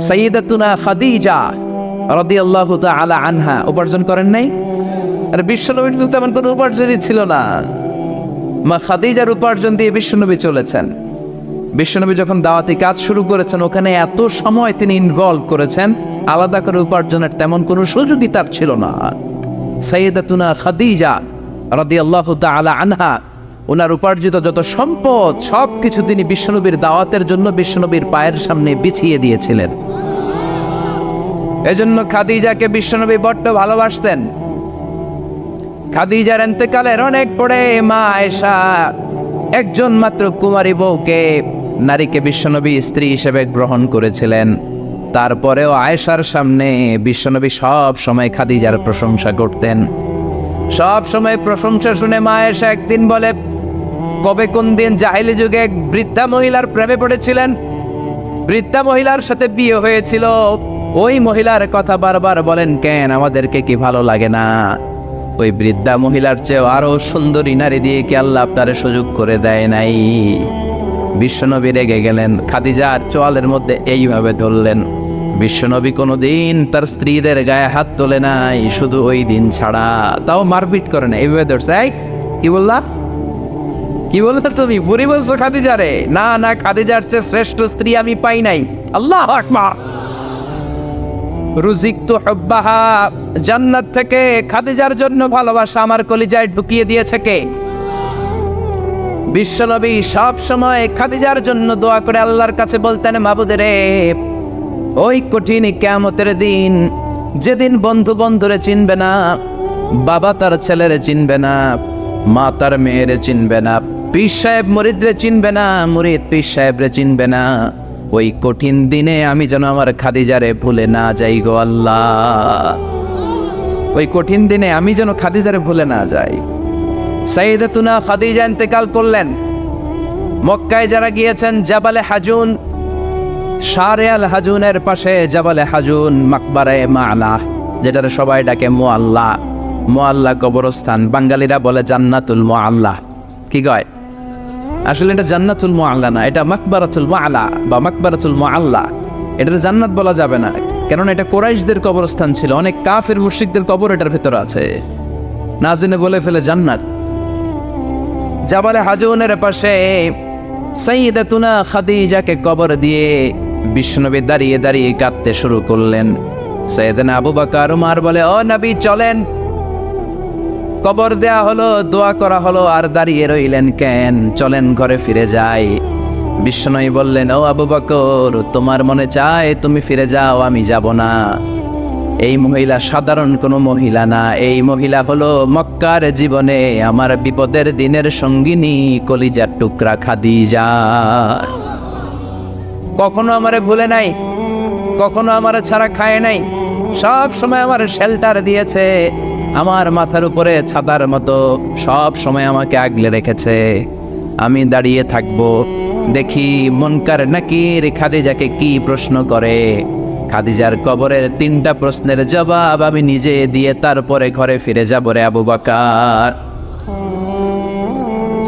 সাইয়্যিদাতুনা খাদিজা রাদিয়াল্লাহু তাআলা আনহা উপার্জন করেন নাই? আর বিশ্বনবীর তো তেমন কোনো উপার্জনই ছিল না। মা খাদিজার উপার্জন দিয়ে বিশ্বনবী চলেছেন। বিশ্বনবী যখন দাওয়াতি কাজ শুরু করেছেন, ওখানে এত সময় তিনি ইনভলভ করেছেন, আলাদা করে উপার্জনের তেমন কোনো সুযোগই তার ছিল না। সাইয়্যিদাতুনা খাদিজা রাদিয়াল্লাহু তাআলা আনহা ওনার উপার্জিত যত সম্পদ সবকিছু তিনি বিশ্বনবীর দাওয়াতের জন্য বিশ্বনবীর পায়ের সামনে বিছিয়ে দিয়েছিলেন। এজন্য খাদিজাকে বিশ্বনবী বড্ড ভালোবাসতেন। খাদিজার ইন্তেকালের অনেক পরে মা আয়েশা একজন মাত্র কুমারী বউকে, নারীকে বিশ্বনবী স্ত্রী হিসেবে গ্রহণ করেছিলেন। তারপরেও আয়েশার সামনে বিশ্বনবী সব সময় খাদিজার প্রশংসা করতেন। সব সময় প্রশংসা শুনে মা আয়েশা একদিন বলে, কবে কোন দিন জাহেলি যুগে এক বৃদ্ধা মহিলার প্রেমে পড়েছিলেন, বৃদ্ধা মহিলার সাথে বিয়ে হয়েছিল, ওই মহিলার কথা বারবার বলেন কেন, আমাদেরকে কি ভালো লাগে না? ওই বৃদ্ধা মহিলার চেয়ে আরো সুন্দরী নারী দিয়ে কি আল্লাহ আপনারে সুযোগ করে দেয় নাই? বিশ্বনবী রেগে গেলেন, খাদিজার চোয়ালের মধ্যে এইভাবে ধরলেন। বিশ্বনবী কোনোদিন তার স্ত্রীদের গায়ে হাত তোলে নাই, শুধু ওই দিন ছাড়া, তাও মারপিট করে না, এইভাবে ধরছে। কি বললা, কি বললে তুমি? বুড়ি বলছো খাদিজারে? না না, খাদিজার চেয়ে শ্রেষ্ঠ স্ত্রী আমি পাই নাই। আল্লাহু আকবার। রুজিকতু হুব্বাহা, জান্নাত থেকে খাদিজার জন্য ভালোবাসা আমার কলিজায় ঢুকিয়ে দিয়েছে কে? বিশ্বনবী সব সময় খাদিজার জন্য দোয়া করে আল্লাহর কাছে বলতেন, মাবুদ রে, ওই কঠিন কিয়ামতের দিন, যেদিন বন্ধু বন্ধুরে চিনবে না, বাবা তার ছেলেরে চিনবে না, মা তার মেয়েরে চিনবে না, পীর সাহেব মুরিদরে চিনবে না, মুরিদ পীর সাহেবরে চিনবে না, ওই কঠিন দিনে আমি যেন আমার খাদিজারে ভুলে না যাই গো আল্লাহ। ওই কঠিন দিনে আমি যেন খাদিজারে ভুলে না যাই। সাইয়্যিদাতুনা খাদিজা ইন্তেকাল করলেন। মক্কায় যারা গিয়েছেন, জাবালে হাজুন, শারে আল হাজুনের পাশে জাবালে হাজুন মাকবারায়ে মাআলা, যেটার সবাই ডাকে মুআল্লা, মুআল্লা কবরস্থান, বাঙালিরা বলে জান্নাতুল মুআল্লা। কি কয়? আসলে এটা জান্নাতুল মুআল্লা না, এটা মাকবারাতুল মুআল্লা বা মাকবারাতুল মুআল্লা। এটার জান্নাত বলা যাবে না, কারণ এটা কুরাইশদের কবরস্থান ছিল, অনেক কাফির মুশরিকদের কবর এটার ভেতর আছে, না জেনে বলে ফেলে জান্নাত। জাবালে হাজুনের পাশে সাইয়্যিদাতুনা খাদিজাকে কবর দিয়ে বিশ্বনবী দাঁড়িয়ে দাঁড়িয়ে কাঁদতে শুরু করলেন। সাইয়েদনা আবু বকর উমর বলে, ও নবী চলেন। কবর দেয়া হলো, দোয়া করা হলো, আর দাঁড়িয়ে রইলেন কেন? চলেন ঘরে ফিরে যাই। বিশ্বনবী বললেন, ও আবু বকর, তোমার মনে চায় তুমি ফিরে যাও, আমি যাব না। এই মহিলা সাধারণ কোনো মহিলা না, এই মহিলা হলো মক্কার জীবনে আমার বিপদের দিনের সঙ্গিনী, কলিজার টুকরা খাদিজা। কখনো আমারে ভুলে নাই, কখনো আমারে ছাড়া খায় নাই, সব সময় আমার শেল্টার দিয়েছে, আমার মাথার উপরে ছাতার মতো সব সময় আমাকে আগলে রেখেছে। আমি দাঁড়িয়ে থাকবো, দেখি মুনকার নাকির খাদিজাকে কি প্রশ্ন করে। খাদিজার কবরের 3টা প্রশ্নের জবাব আমি নিজে দিয়ে তারপরে ঘরে ফিরে যাব রে আবু বকর।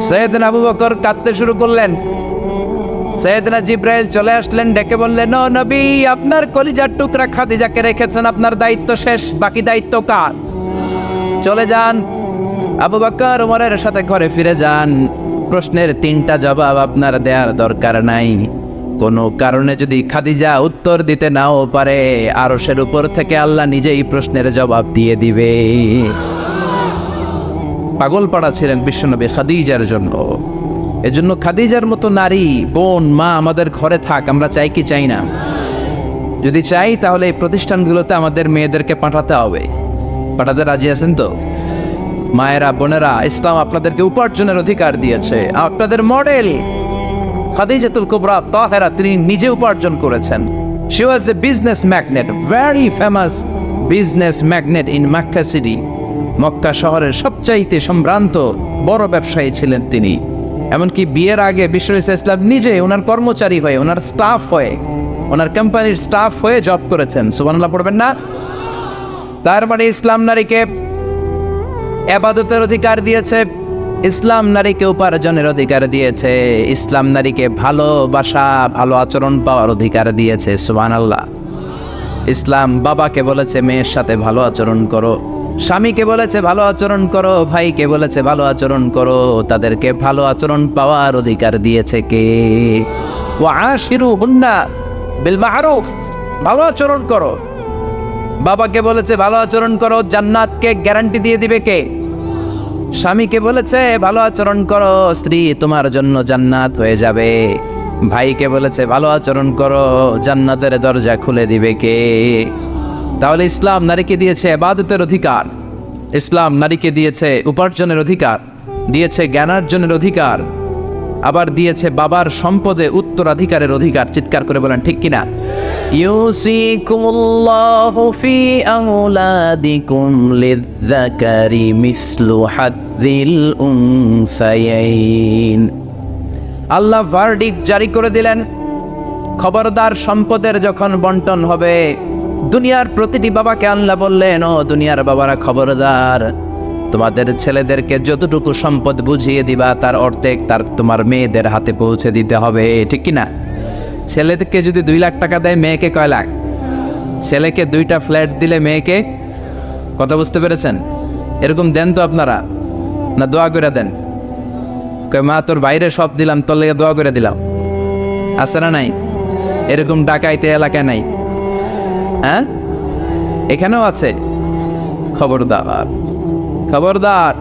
সাইয়েদনা আবু বকর কাঁদতে শুরু করলেন। সাইয়েদনা জিবরাইল চলে আসলেন, ডেকে বললেন, ও নবী, আপনার কলিজার টুকরা খাদিজাকে রেখেছেন, আপনার দায়িত্ব শেষ, বাকি দায়িত্ব কার? চলে যান, আবু বকর ওমরের সাথে ঘরে ফিরে যান। প্রশ্নের 3টা জবাব আপনার দেওয়ার দরকার নাই। কোনো কারণে যদি খাদিজা উত্তর দিতে নাও পারে, আরশের উপর থেকে আল্লাহ নিজেই প্রশ্নের জবাব দিয়ে দিবে। পাগল পাড়া ছিলেন বিশ্বনবী খাদিজার জন্য। এজন্য খাদিজার মতো নারী, বোন, মা আমাদের ঘরে থাক, আমরা চাই কি চাই না? যদি চাই তাহলে এই প্রতিষ্ঠানগুলোতে আমাদের মেয়েদেরকে পাঠাতে হবে। পাঠাতে রাজি আছেন তো? মায়েরা, বোনেরা, ইসলাম আপনাদেরকে উপার্জনের অধিকার দিয়েছে। আপনাদের মডেল খাদিজাতুল কুবরা তাহেরা, তিনি নিজে উপার্জন করেছেন। She was A business magnate, very famous business magnate in Mecca city. Mecca শহরের সবচাইতে সম্ভ্রান্ত বড় ব্যবসায়ী ছিলেন তিনি। এমনকি বিয়ের আগে বিশ্ব ইসলাম নিজে ওনার কর্মচারী হয়ে, ওনার স্টাফ হয়ে, ওনার কোম্পানির স্টাফ হয়ে জব করেছেন। সুবহানাল্লাহ পড়বেন না? তার মানে ইসলাম নারীকে ইবাদতের অধিকার দিয়েছে, ইসলাম নারীকে উপার্জনের অধিকার দিয়েছে, ইসলাম নারীকে ভালোবাসা ভালো আচরণ পাওয়ার অধিকার দিয়েছে। সুবহানাল্লাহ। ইসলাম বাবাকে বলেছে মেয়ের সাথে ভালো আচরণ করো, স্বামীকে বলেছে ভালো আচরণ করো, ভাইকে বলেছে ভালো আচরণ করো, তাদেরকে ভালো আচরণ পাওয়ার অধিকার দিয়েছে কে? ওয়াশিরুহুন্না বিল মা'রুফ, ভালো আচরণ করো। বাবাকে বলেছে ভালো আচরণ করো, জান্নাতকে গ্যারান্টি দিয়ে দিবে কে? স্বামীকে বলেছে ভালো আচরণ করো, স্ত্রী তোমার জন্য জান্নাত হয়ে যাবে। ভাইকে বলেছে ভালো আচরণ করো, জান্নাতের দরজা খুলে দিবে কে? তাহলে ইসলাম নারীকে দিয়েছে ইবাদতের অধিকার, ইসলাম নারীকে দিয়েছে উপার্জনের অধিকার, দিয়েছে জ্ঞানার্জনের অধিকার, আবার দিয়েছে বাবার সম্পদে উত্তরাধিকারের অধিকার। চিৎকার করে বলেন ঠিক কিনা? ইউসিকুমুল্লাহু ফি আওলাদিকুম লিয-যাকারি মিসলু হাযযিল উনসায়াইন। আল্লাহ ভার্ডিক্ট জারি করে দিলেন, খবরদার সম্পদের যখন বন্টন হবে, দুনিয়ার প্রতিটি বাবাকে আল্লাহ বললেন, ও দুনিয়ার বাবারা খবরদার, তোমাদের ছেলেদেরকে যতটুকু সম্পদ বুঝিয়ে দিবা তার অর্ধেক তোমার মেয়েদের হাতে পৌঁছে দিতে হবে। ঠিক কিনা? ছেলেদেরকে যদি 2 লাখ টাকা দেয়, মেয়েকে কয় লাখ? ছেলেকে 2টা ফ্ল্যাট দিলে মেয়েকে, কথা বুঝতে পেরেছেন? এরকম দেন তো আপনারা, না দোয়া করে দেন? কয় মা তোর বাইরে সব দিলাম, তোর লেগে দোয়া করে দিলাম। আছে না নাই? এরকম ডাকাইতে এলাকায় নাই? হ্যাঁ, এখানেও আছে। খবরদার, খবরদার।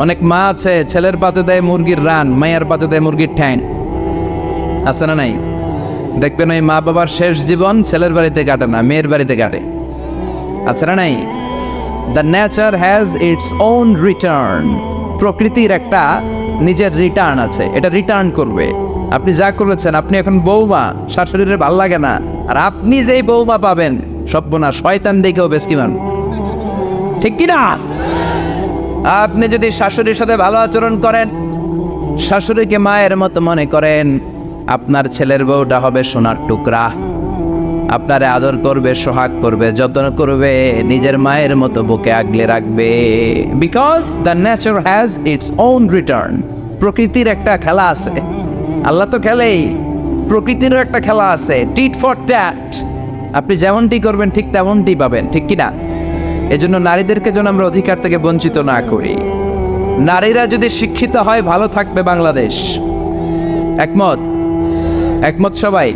অনেক মা আছে ছেলের পাতে দেয় মুরগির রান, মায়ের পাতে দেয় মুরগির ঠ্যাং। আছে না নাই? দেখবেন ওই মা বাবার শেষ জীবন ছেলের বাড়িতে কাটে না, মেয়ের বাড়িতে কাটে। আছে না নাই? The nature has its own return. প্রকৃতির একটা নিজের রিটার্ন আছে, এটা রিটার্ন করবে। আপনি যা করেছেন, আপনি এখন বৌমা, শাশুড়ির ভাল লাগে না, আর আপনি যেই বৌমা পাবেন সর্বনাশ, শয়তান দেখেও বেশ কি মান। ঠিক কিনা? আপনি যদি শাশুড়ির সাথে ভালো আচরণ করেন, শাশুড়িকে মায়ের মতো মনে করেন, আপনার ছেলের বউটা হবে সোনার টুকরা, আপনারে আদর করবে, সোহাগ করবে, যত্ন করবে, নিজের মায়ের মতো বুকে আগলে রাখবে। Because the nature has its own return. প্রকৃতির একটা খেলা আছে, আল্লাহ তো খেলেই, প্রকৃতিরও একটা খেলা আছে, টিট ফর ট্যাট। আপনি যেমনটি করবেন ঠিক তেমনটি পাবেন। ঠিক কিনা? এজন্য নারীদেরকে যেন আমরা অধিকার থেকে বঞ্চিত না করি। নারীরা যদি শিক্ষিত হয়, ভালো থাকবে বাংলাদেশ। একমত? একমত সবাই?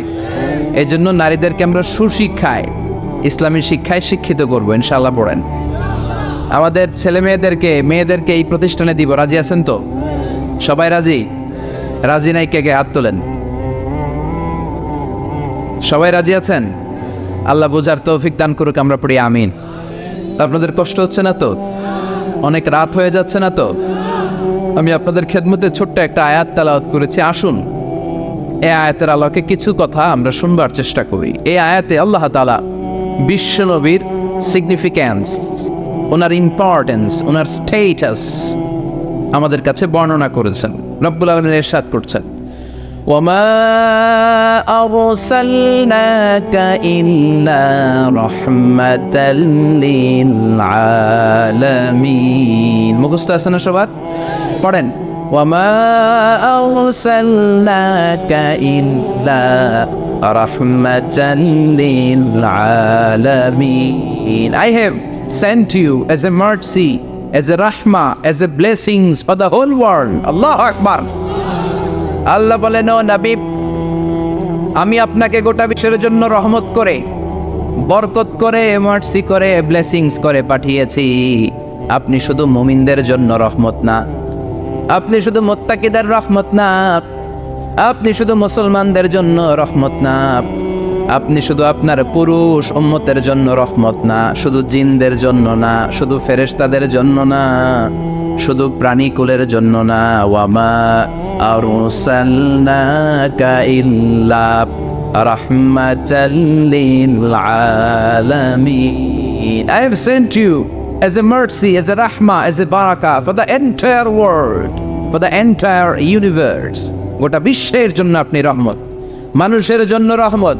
এই জন্য নারীদেরকে আমরা সুশিক্ষায়, ইসলামী শিক্ষায় শিক্ষিত করবো ইনশাআল্লাহ। পড়েন, আমাদের ছেলে মেয়েদেরকে এই প্রতিষ্ঠানে দিব। রাজি আছেন তো? সবাই রাজি? রাজি নাই কে কে হাত তোলেন। সবাই রাজি আছেন? আল্লাহ বোঝার তৌফিক দান করুক, আমরা পড়ি আমিন। আপনাদের কষ্ট হচ্ছে না তো? অনেক রাত হয়ে যাচ্ছে না তো? আমি আপনাদের খেদমতে ছোট্ট একটা আয়াত তেলাওয়াত করেছি। আসুন এই আয়াতের আলোকে কিছু কথা আমরা শুনবার চেষ্টা করি। এই আয়াতে আল্লাহ তাআলা বিশ্বনবীর সিগনিফিক্যান্স, ওনার ইম্পর্টেন্স, ওনার স্টেটাস আমাদের কাছে বর্ণনা করেছেন। রব্বুল আলামিন ইরশাদ করছেন, ওয়ামা আরসালনাকা ইল্লা রাহমাতাল লিল আলামিন। মুখস্থ আছে না সবার? পড়েন, ওয়ামা আরসালনাকা ইল্লা রাহমাতাল লিল আলামিন। I have sent you as a mercy, as a rahmah, as a blessings for the whole world. Allahu Akbar. আল্লাহ বলেন, ও নবী, আমি আপনাকে গোটা বিশ্বের জন্য রহমত করে, বরকত করে, মার্সি করে, ব্লেসিংস করে পাঠিয়েছি। আপনি শুধু মুমিনদের জন্য রহমত না, আপনি শুধু মুত্তাকিদের রহমত না, আপনি শুধু মুসলমানদের জন্য রহমত না, আপনি শুধু আপনার পুরুষ উম্মতের জন্য রহমত না, শুধু জিনদের জন্য না, শুধু ফেরেশতাদের জন্য না, শুধু প্রাণীকুলের জন্য না। ওয়ামা আরসালনাকা ইল্লা রাহমাতাল লিল আলামিন। I have sent you as a mercy, as a rahmah, as a barakah for the entire world, for the entire universe. গোটা বিশ্বের জন্য আপনি রহমত, মানুষের জন্য রহমত,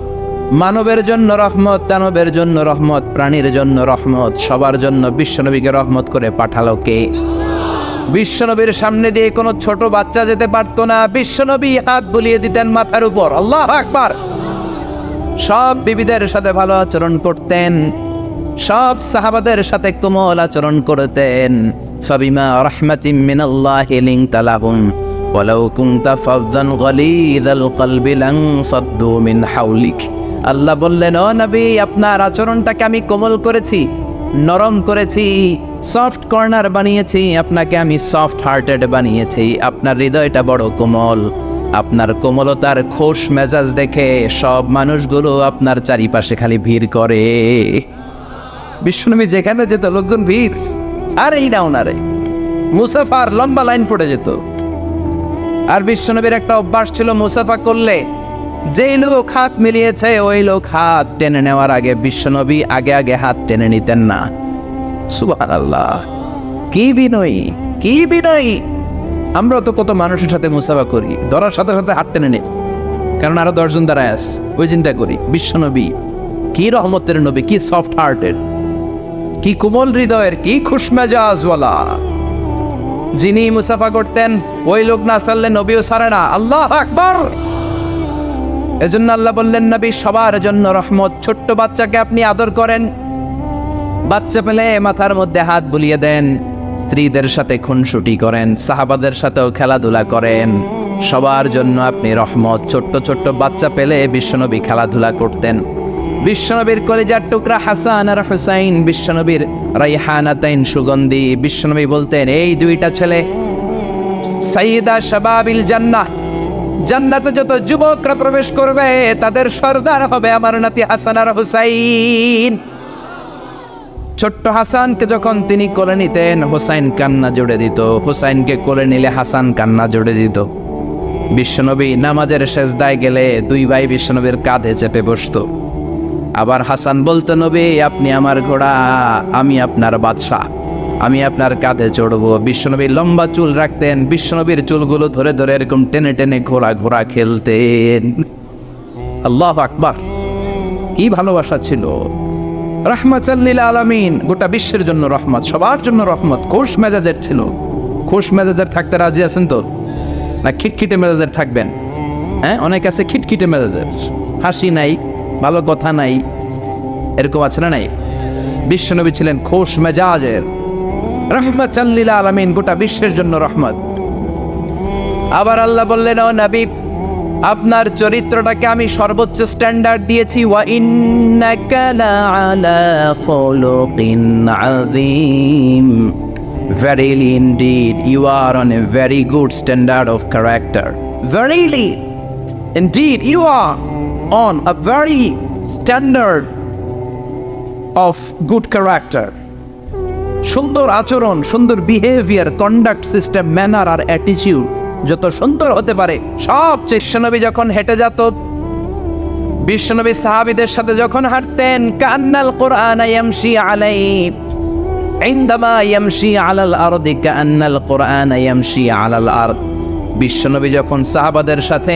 মানবের জন্য রহমত, দানবের জন্য রহমত, প্রাণীর জন্য রহমত, সবার জন্য বিশ্বনবীকে রহমত করে পাঠালো কে? বিশ্বনবীর সামনে দিয়ে কোনো ছোট বাচ্চা যেতে পারতো না, বিশ্বনবী হাত বুলিয়ে দিতেন মাথার উপর। আল্লাহু আকবার। সব বিবিদের সাথে ভালো আচরণ করতেন, সব সাহাবাদের সাথে কোমল আচরণ করতেন। ফাবিমা রাহমাতিম মিনাল্লাহি লিনতা লাহুম ওয়ালাউ কুনতা ফাযযান গালিযাল কলবি লানফাদ্দু মিন হাওলিক। আল্লাহ বললেন, ও নবী, আপনার আচরণটাকে আমি কোমল করেছি, নরম করেছি, সফট কর্নার বানিয়েছি, আপনাকে আমি সফট হার্টেড বানিয়েছি। আপনার হৃদয়টা বড় কোমল। আপনার কোমলতার খোশ মেজাজ দেখে সব মানুষগুলো আপনার চারিপাশে খালি ভিড় করে। বিশ্বনবী যেখানে যেত লোকজন ভিড়, আর এই না ওনারে মুসাফার লম্বা লাইন পড়ে যেত। আর বিশ্বনবীর একটা অভ্যাস ছিল, মুসাফা করলে যেই লোক হাত মিলিয়েছে ওই লোক হাত টেনে নেওয়ার আগে বিশ্বনবী আগে আগে হাত টেনে নিতেন না। সুবহানাল্লাহ, কি বিনয়ী, কি বিনয়ী। আমরা তো কত মানুষের সাথে মুসাফা করি, ধরার সাথে সাথে হাত টেনে নেই, কারণ আরো 10 জন দাঁড়ায় আছে, ওই চিন্তা করি। বিশ্বনবী কি রহমতের নবী, কি সফট হার্টেড, কি কোমল হৃদয়ের, কি খুশমেজাজওয়ালা। যিনি মুসাফা করতেন ওই লোক না ছাড়লে নবীও ছাড়ে না। আল্লাহু আকবার। এজন্য আল্লাহ বললেন, নবী সবার জন্য রহমত। ছোট্ট বাচ্চাকে আপনি আদর করেন, বাচ্চা পেলে মাথার মধ্যে হাত বুলিয়ে দেন, স্ত্রীদের সাথে খুনসুটি করেন, সাহাবাদের সাথেও খেলাধুলা করেন। সবার জন্য আপনি রহমত। ছোট্ট ছোট্ট বাচ্চা পেলে বিশ্বনবী খেলাধুলা করতেন। বিশ্বনবীর কলিজার টুকরা হাসান আর হুসাইন, বিশ্বনবীর রাইহানাতাইন সুগন্ধি। বিশ্বনবী বলতেন, এই দুইটা ছেলে সাইয়্যিদা শাবাবিল জান্নাহ, জান্নাতে যত যুবকরা প্রবেশ করবে তাদের সর্দার হবে আমার নাতি হাসান আর হুসাইন। ছোট্ট হাসানকে যখন তিনি কোলে নিতেন, হুসাইন কান্না জুড়ে দিত। হুসাইনকে কোলে নিলে হাসান কান্না জুড়ে দিত। বিশ্বনবী নামাজের সেজদায় গেলে দুই ভাই বিশ্বনবীর কাঁধে চেপে বসতো। আবার হাসান বলতো, নবী আপনি আমার ঘোড়া, আমি আপনার বাদশা, আমি আপনার কাঁধে চড়বো। বিশ্বনবী লম্বা চুল রাখতেন, বিশ্বনবীর চুলগুলো ধরে ধরে এরকম টেনে টেনে ঘোড়া ঘোড়া খেলতেন। আল্লাহু আকবার, কি ভালোবাসা ছিল। রাহমাতাল লিল আলামিন, গোটা বিশ্বের জন্য রহমত, সবার জন্য রহমত। খোশ মেজাজের ছিল। খোশ মেজাজের থাকতে রাজি আছেন তো, না খিটখিটে মেজাজের থাকবেন? হ্যাঁ, অনেক আছে খিটখিটে মেজাজের, হাসি নাই, ভালো কথা নাই, এরকম আছে না নাই? বিশ্বনবী ছিলেন খোশ মেজাজের, রাহমাতাল লিল আলামিন, গোটা বিশ্বের জন্য রহমত। আবার আল্লাহ বললেন, ও নবী আপনার চরিত্রটাকে আমি সর্বোচ্চ স্ট্যান্ডার্ড দিয়েছি। ওয়া ইন্নাকা লাআলা খুলুকিন আযীম, verily indeed you are on a very good standard of character. Verily indeed you are on a very standard of good character. সুন্দর আচরণ, সুন্দর বিহেভিয়ার, কন্ডাক্ট সিস্টেম, ম্যানার আর অ্যাটিটিউড যত সুন্দর হতে পারে সবচেয়ে। বিশ্বনবী যখন হেঁটে যেত, বিশ্বনবী সাহাবীদের সাথে যখন হাঁটতেন, কান্নাল কুরআন ইয়ামশি আলাইহি, ইনদামা ইয়ামশি আলাল আরদি কান্নাল কুরআন ইয়ামশি আলাল আরদ। বিশ্বনবী যখন সাহাবাদের সাথে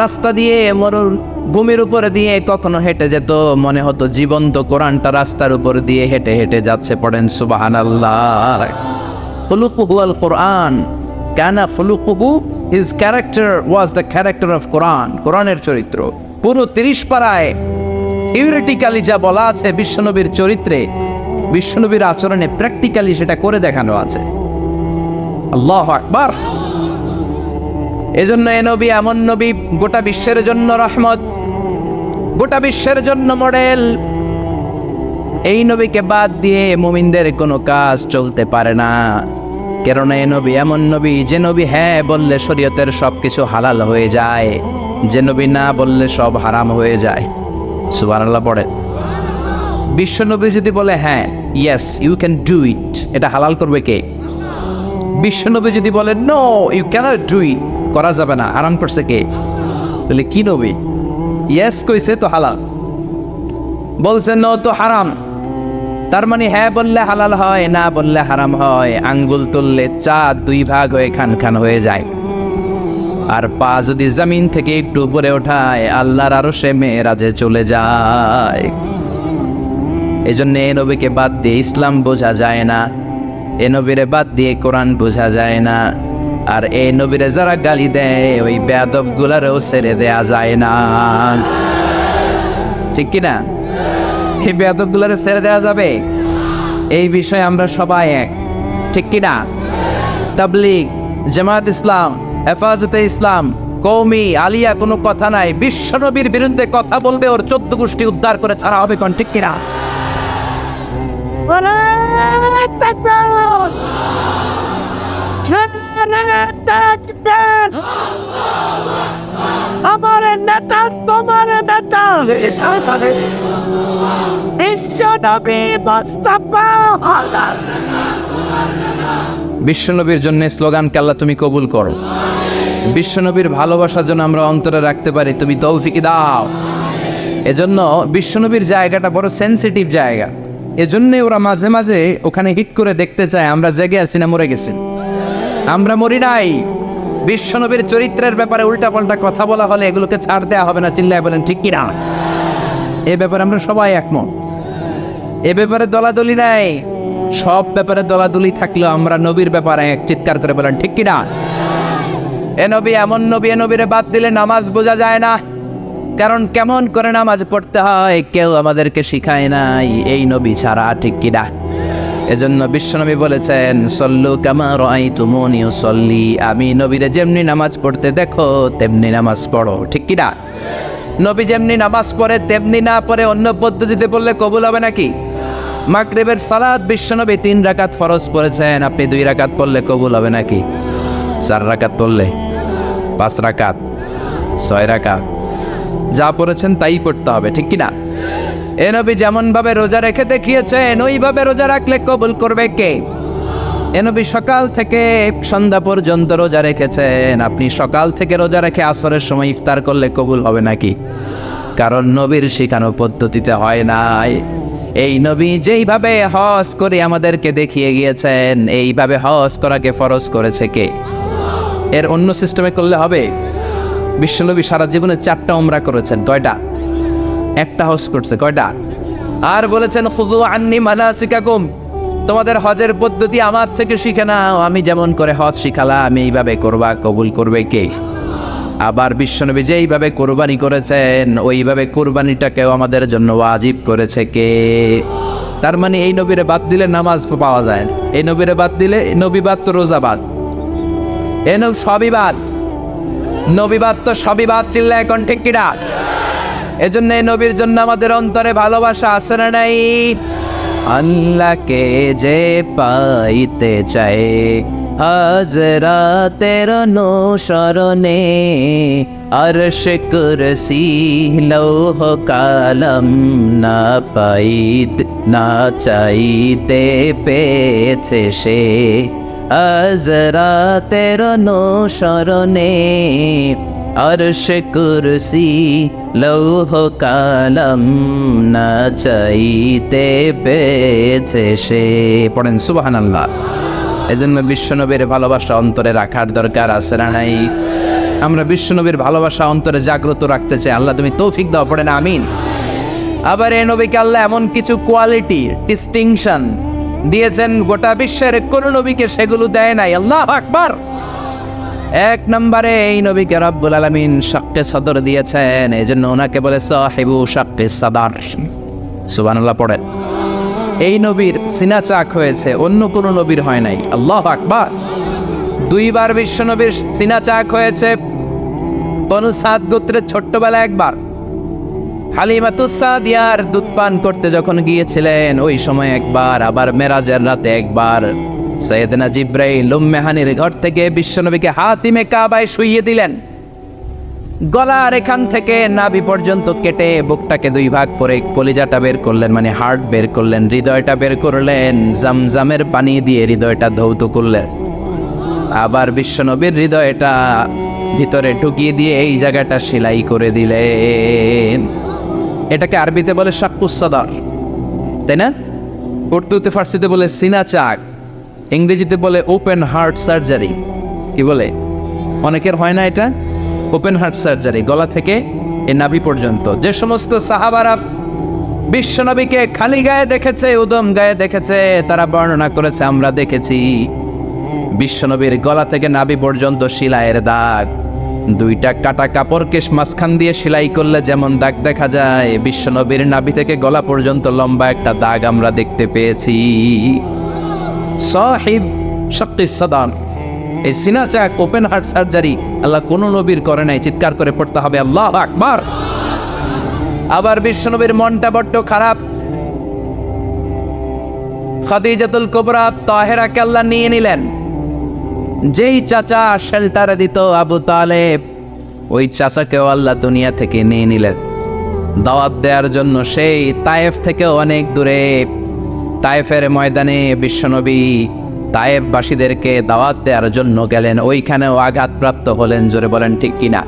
রাস্তা দিয়ে, মরুভূমির উপর দিয়ে কখনো হেঁটে যেত, মনে হতো জীবন্ত কোরআনটা রাস্তার উপর দিয়ে হেঁটে হেঁটে যাচ্ছে। পড়েন সুবহানাল্লাহ। খুলুকুহু আল কুরআন, কানা খুলুকুহু, his character was the character of Quran. কোরআনের চরিত্র পুরো 30 পারায় থিওরিটিক্যালি যা বলা আছে বিশ্বনবীর চরিত্রে, বিশ্বনবীর আচরণে প্র্যাকটিক্যালি সেটা করে দেখানো আছে। আল্লাহু আকবার। এজন্য এ নবী এমন নবী, গোটা বিশ্বের জন্য রহমত, গোটা বিশ্বের জন্য মডেল। এই নবীকে বাদ দিয়ে মুমিনদের কোনো কাজ চলতে পারে না। কেননা এ নবী এমন নবী, যে নবী হ্যাঁ বললে শরীয়তের সবকিছু হালাল হয়ে যায়, যে নবী না বললে সব হারাম হয়ে যায়। সুবহানাল্লাহ পড়ে। বিশ্বনবী যদি বলে হ্যাঁ, yes you can do it, এটা হালাল করবে কে? বিশ্বনবী যদি বলে no you can't do it, করা যাবে না, হারাম করছে কে? বলে কি নবী? ইয়েস কইছে তো হালাল, বলছে নো তো হারাম। তার মানে হ্যাঁ বললে হালাল হয়, না বললে হারাম হয়। আঙ্গুল তুললে চাঁদ 2 ভাগ হয়ে খান খান হয়ে যায়। আর পা যদি জমিন থেকে একটু উপরে ওঠায়, আল্লাহর আরশে মেরাজে চলে যায়। এই জন্য এই নবীকে বাদ দিয়ে ইসলাম বোঝা যায় না। এ নবীরে বাদ দিয়ে কোরআন বোঝা যায় না, আর এই নবীরে যারা গালি দেয় ওই বেয়াদব গুলারও ছেড়ে দেয়া যায় না। ঠিক কিনা? এই বেয়াদব গুলারে ছেড়ে দেওয়া যাবে? এই বিষয়ে আমরা সবাই এক, ঠিক কিনা? তাবলীগ, জামাত ইসলাম, হেফাজতে ইসলাম, কওমি, আলিয়া কোনো কথা নাই। বিশ্বনবীর বিরুদ্ধে কথা বলবে ওর 14 গোষ্ঠী উদ্ধার করে ছাড়া হবে, কোন ঠিক কিনা? আমার নেতা তোমার নেতা বিশ্বনবী মুস্তাফা। বিশ্বনবীর জন্য স্লোগানকে আল্লাহ তুমি কবুল করো। বিশ্বনবীর ভালোবাসার জন্য আমরা অন্তরে রাখতে পারি, তুমি তৌফিক দাও। এজন্য বিশ্বনবীর জায়গাটা বড় সেনসিটিভ জায়গা। এজন্যে ওরা মাঝে মাঝে ওখানে হিট করে দেখতে চায় আমরা জেগে আছি না মরে গেছি। আমরা মরি নাই। বিশ্বনবীর চরিত্রের ব্যাপারে উল্টাপাল্টা কথা বলা হলে এগুলোকে ছাড় দেওয়া হবে না। চিল্লায় বলেন ঠিক কিনা? এ ব্যাপারে আমরা সবাই একমত। এ ব্যাপারে দলাদলি নাই। সব ব্যাপারে দলাদলি থাকলেও আমরা নবীর ব্যাপারে এক, চিৎকার করে বলেন ঠিক কিনা? এ নবী এমন নবী, এ নবীরে বাদ দিলে নামাজ বোঝা যায় না। কারণ কেমন করে নামাজ পড়তে হয় কেউ আমাদেরকে শিখায় নাই এই নবী ছাড়া, ঠিক কিনা? এজন্য বিশ্বনবী বলেছেন সল্লু কামা রাআইতুমুনি উসাল্লি, আমি নবীরে যেমনি নামাজ পড়তে দেখো তেমনি নামাজ পড়ো, ঠিক কিনা? নবী যেমনি নামাজ পড়ে তেমনি না পড়ে অন্য পদ্ধতিতে পড়লে কবুল হবে নাকি? মাগরিবের সালাত বিশ্বনবী 3 রাকাত ফরজ পড়েছেন, আপনি 2 রাকাত পড়লে কবুল হবে নাকি? 4 রাকাত পড়লে, 5 রাকাত, 6 রাকাত, যা পড়েছেন তাই পড়তে হবে, ঠিক কিনা? এ নবী যেমন ভাবে রোজা রেখে দেখিয়েছেন ওইভাবে রোজা রাখলে কবুল করবে কে? এ নবী সকাল থেকে সন্ধ্যা পর্যন্ত রোজা রেখেছেন, আপনি সকাল থেকে রোজা রেখে আসরের সময় ইফতার করলে কবুল হবে নাকি? কারণ নবীর শিখানো পদ্ধতিতে হয় নাই। এই নবী যেইভাবে হজ করে আমাদেরকে দেখিয়ে গিয়েছেন এইভাবে হজ করাকে ফরজ করেছে কে? এর অন্য সিস্টেমে করলে হবে? বিশ্বনবী সারা জীবনে 4টা উমরা করেছেন, কয়টা? 1টা হজ করছে, কয়টা? আর বলেছেন খুযু আন্নী মানাসিকাকুম, তোমাদের হজের পদ্ধতি আমার থেকে শিখে নাও, আমি যেমন করে হজ শিখালাম আমি এইভাবে করবা, কবুল করবে কে? আবার বিশ্বনবী যেইভাবে কোরবানি করেছেন ওইভাবে কোরবানিটাকেও আমাদের জন্য ওয়াজিব করেছে কে? তার মানে এই নবীরে বাদ দিলে নামাজ পাওয়া যায় না। এই নবীরে বাদ দিলে, নবী বাদ তো রোজা বাদ, এ সবই বাদ। নবী বাদ তো সবই বাদ, চিল্লায় এখন ঠিক কিনা? এজন্য এই নবীর জন্য আমাদের অন্তরে ভালোবাসা আছে না নাই? আল্লাহকে যে পাইতে চায় হাজরাতের অনুসরণে, আরশ কুরসি লৌহ কালাম না পাইত না চাইতে পেয়েছে সে, হাজরাতের অনুসরণে আরশ কুরসি লৌহ কালাম না চাইতে পেয়েছে সে। পড়েন সুবহানাল্লাহ। এজন্য বিশ্বনবীর ভালোবাসা অন্তরে রাখার দরকার আছে না নাই? আমরা বিশ্বনবীর ভালোবাসা অন্তরে জাগ্রত রাখতে চাই, আল্লাহ তুমি তৌফিক দাও, পড়েন আমিন। আবার এই নবীকে আল্লাহ এমন কিছু কোয়ালিটি, ডিস্টিংশন দিয়েছেন গোটা বিশ্বের কোন নবীকে সেগুলো দেয় নাই। আল্লাহু আকবার। 1 নম্বরে এই নবীকে রব্বুল আলামিন শাক্কে সদর দিয়েছেন, এজন্য ওনাকে বলে সাহিবু শাক্কে সদর। সুবহানাল্লাহ পড়েন। এই নবীর সিনা চাক হয়েছে, অন্য কোন নবীর হয় নাই। আল্লাহু আকবার। 2 বার বিশ্ব নবীর সিনা চাক হয়েছে। বনু সাদ গোত্রের ছোট্টবেলা একবার হালিমাতুস সাদিয়ার দুধ পান করতে যখন গিয়েছিলেন ওই সময় একবার, আবার মেরাজের রাতে একবার সাইয়েদনা জিবরাইল উম্মে হানির ঘর থেকে বিশ্বনবীকে হাতিমে কাবায় শুইয়ে দিলেন। গলার এখান থেকে নাভি পর্যন্ত কেটে বুকটাকে 2 ভাগ করে কলিজাটা বের করলেন, মানে হার্ট বের করলেন, হৃদয়টা বের করলেন, জামজামের পানি দিয়ে হৃদয়টা ধৌত করলেন। আবার বিশ্বনবীর হৃদয়টা ভিতরে ঢুকিয়ে দিয়ে এই জায়গাটা সেলাই করে দিলেন। এটাকে আরবিতে বলে শাক্কুস সদর, তাই না? উর্দুতে ফার্সিতে বলে সিনা চাক, ইংরেজিতে বলে ওপেন হার্ট সার্জারি। কি বলে? অনেকের হয় না এটা, ওপেন হার্ট সার্জারি, গলা থেকে এই নাভি পর্যন্ত। যে সমস্ত সাহাবারা বিশ্বনবীকে খালি গায়ে দেখেছে, উদম গায়ে দেখেছে, তারা বর্ণনা করেছে আমরা দেখেছি বিশ্বনবীর গলা থেকে নাভি পর্যন্ত সেলাইয়ের দাগ। দুইটা কাটা কাপড়কে মাঝখান দিয়ে সেলাই করলে যেমন দাগ দেখা যায়, বিশ্বনবীর নাভি থেকে গলা পর্যন্ত লম্বা একটা দাগ আমরা দেখতে পেয়েছি। সাহিব শাক্কিস সাদার, এই সিনা চাক ওপেন হার্ট সার্জারি আল্লাহ কোন নবীর করে নাই। চিৎকার করে পড়তে হবে আল্লাহু আকবার। আবার বিশ্বনবীর মনটা বড্ড খারাপ। খাদিজাতুল কুবরা তাহেরাকে আল্লাহ নিয়ে নিলেন। যেই চাচা শেল্টার দিত আবু তালেব, ওই চাচাকেও আল্লাহ দুনিয়া থেকে নিয়ে নিলেন দাওয়াত দেওয়ার জন্য। সেই তায়েফ থেকে অনেক দূরে তায়েফের ময়দানে বিশ্বনবী তায়েফবাসীদেরকে দাওয়াত দেওয়ার জন্য গেলেন। ওইখানেও আঘাতপ্রাপ্ত হলেন। জোরে বলেন ঠিক কিনা?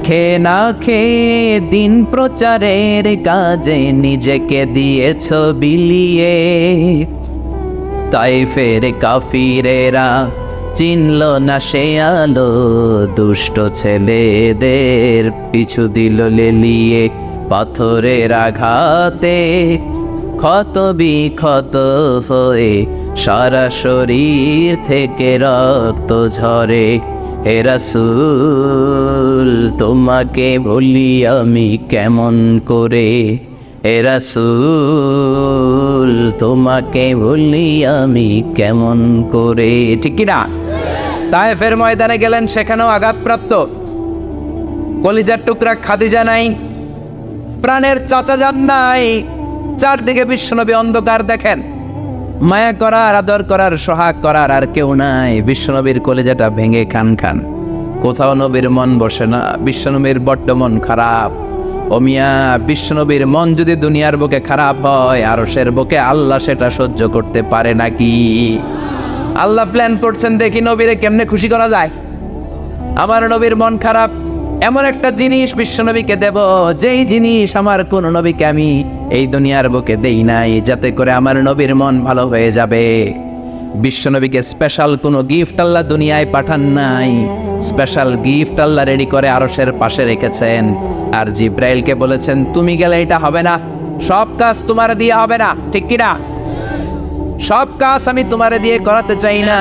খেয়ে না খেয়ে দিন প্রচারের কাজে নিজেকে দিয়েছ বিলিয়ে, তাইফের কাফিরেরা চিনল না সে আলো, দুষ্ট ছেলেদের পিছু দিল লেলিয়ে। পাথরের আঘাতে ক্ষত বিক্ষত হয়ে সারা শরীর থেকে রক্ত ঝরে। হে রাসূল তোমাকে ভুলি আমি কেমন করে, হে রাসূল তোমাকে ভুলি আমি কেমন করে। ঠিক কি না? তায়েফের ময়দানে গেলেন, সেখানেও আঘাতপ্রাপ্ত। কলিজার টুকরা খাদিজা নাই, প্রাণের চাচা যান নাই। চারদিকে বিশ্বনবী অন্ধকার দেখেন। মায়া করার, আদর করার, সোহাগ করার আর কেউ নাই। বিশ্বনবীর কলিজাটা ভেঙে খান খান। কোথাও নবীর মন বসে না। বিশ্বনবীর বড্ড মন খারাপ। ও মিয়া, বিশ্বনবীর মন যদি দুনিয়ার বুকে খারাপ হয়, আরশের বুকে আল্লাহ সেটা সহ্য করতে পারে নাকি? আল্লাহ প্ল্যান করছেন, দেখি নবীরে কেমনে খুশি করা যায়। আমার নবীর মন খারাপ, এমন একটা জিনিস বিশ্বনবীকে দেব, যেই জিনিস আমার কোন নবীকে আমি এই দুনিয়ার বুকে দেই নাই, যাতে করে আমার নবীর মন ভালো হয়ে যাবে। বিশ্বনবীকে স্পেশাল কোনো গিফট আল্লাহ দুনিয়ায় পাঠান নাই। স্পেশাল গিফট আল্লাহ রেডি করে আরশের পাশে রেখেছেন। আর জিব্রাইলকে বলেছেন, তুমি গেলে এটা হবে না, সব কাজ তোমার দিয়ে হবে না। ঠিক কিনা? সব কাজ আমি তোমারে দিয়ে করাতে চাই না।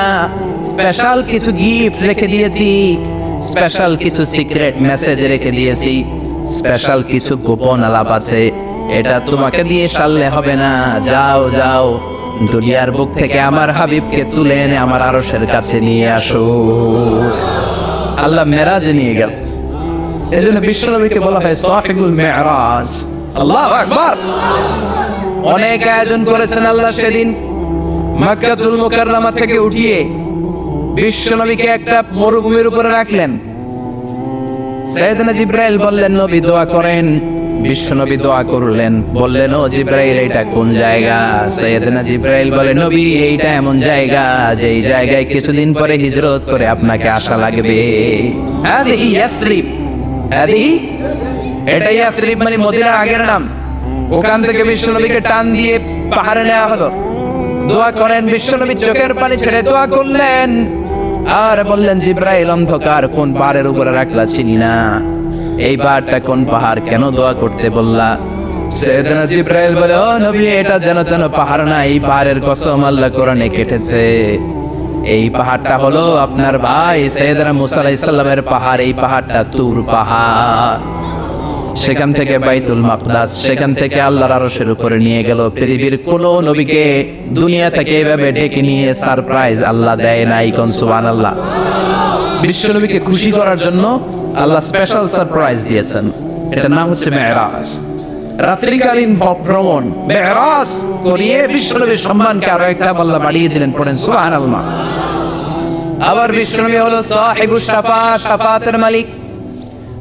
স্পেশাল কিছু গিফট রেখে দিয়েছি, স্পেশাল কিছু সিক্রেট মেসেজ রেখে দিয়েছি, স্পেশাল কিছু গোপন আলাপ আছে, এটা তোমাকে দিয়ে সারলে হবে না। যাও যাও, দুনিয়ার বুক থেকে আমার হাবিবকে তুলে এনে আমার আরশের কাছে নিয়ে আসো। আল্লাহ মেরাজে নিয়ে গেল। এজন্য বিশ্বনবীকে বলা হয় সাহিবুল মেরাজ। আল্লাহু আকবার। অনেক আয়োজন করেছেন আল্লাহ সেদিন। মক্কাতুল মুকাররমা থেকে উঠিয়ে বিশ্বনবীকে একটা মরুভূমির উপরে রাখলেন। সাইয়েদনা জিব্রাইল বললেন, নবী দোয়া করেন। বিশ্বনবী দোয়া করলেন, বললেন, ও জিব্রাইল এটা কোন জায়গা? সাইয়েদনা জিব্রাইল বলে, নবী এইটা এমন জায়গা যেই জায়গায় কিছুদিন পরে হিজরত করে আপনাকে আসা লাগবে। হাদিহি ইয়াসরিব। হাদিহি, এটা ইয়াসরিব মানে মদিনার আগের নাম। ওখান থেকে বিশ্বনবীকে টান দিয়ে পাহাড়ে নেওয়া হলো। দোয়া করেন। বিশ্বনবী চোখের পানি ছেড়ে দোয়া করলেন আর বললেন, জিব্রাইল অন্ধকার কোন পাহাড়ের উপরে রাখলা চিনি না, এই পাহাড়টা কোন পাহাড়, কেন দোয়া করতে বললা? সাইয়েদনা জিব্রাইল বলে, ও নবী এটা যেন তেন পাহাড় না, এই পাহাড়ের কসম আল্লাহ কোরআনে কেটেছে। এই পাহাড়টা হলো আপনার ভাই সাইয়েদনা মুসা আলাইহিস সালামের পাহাড়। এই পাহাড়টা তুর পাহাড়। সেখান থেকে বাইতুল মাকদাস, সেখান থেকে আল্লাহর আরশের উপরে নিয়ে গেল। পৃথিবীর কোন নবীকে দুনিয়া থেকে এভাবে ডেকে নিয়ে সারপ্রাইজ আল্লাহ দেয় নাই। কোন সুবহানাল্লাহ। বিশ্ব নবীকে খুশি করার জন্য আল্লাহ স্পেশাল সারপ্রাইজ দিয়েছেন। এটার নাম হচ্ছে মেরাজ। রাত্রিকালীন ভ্রমণ মেরাজ করিয়ে বিশ্ব নবীর সম্মানকে আরো একটা আল্লাহ বাড়িয়ে দিলেন। পড়েন সুবহানাল্লাহ। আবার বিশ্ব নবী হলো সাহিবুশ শাফাআত, শাফাআতের মালিক।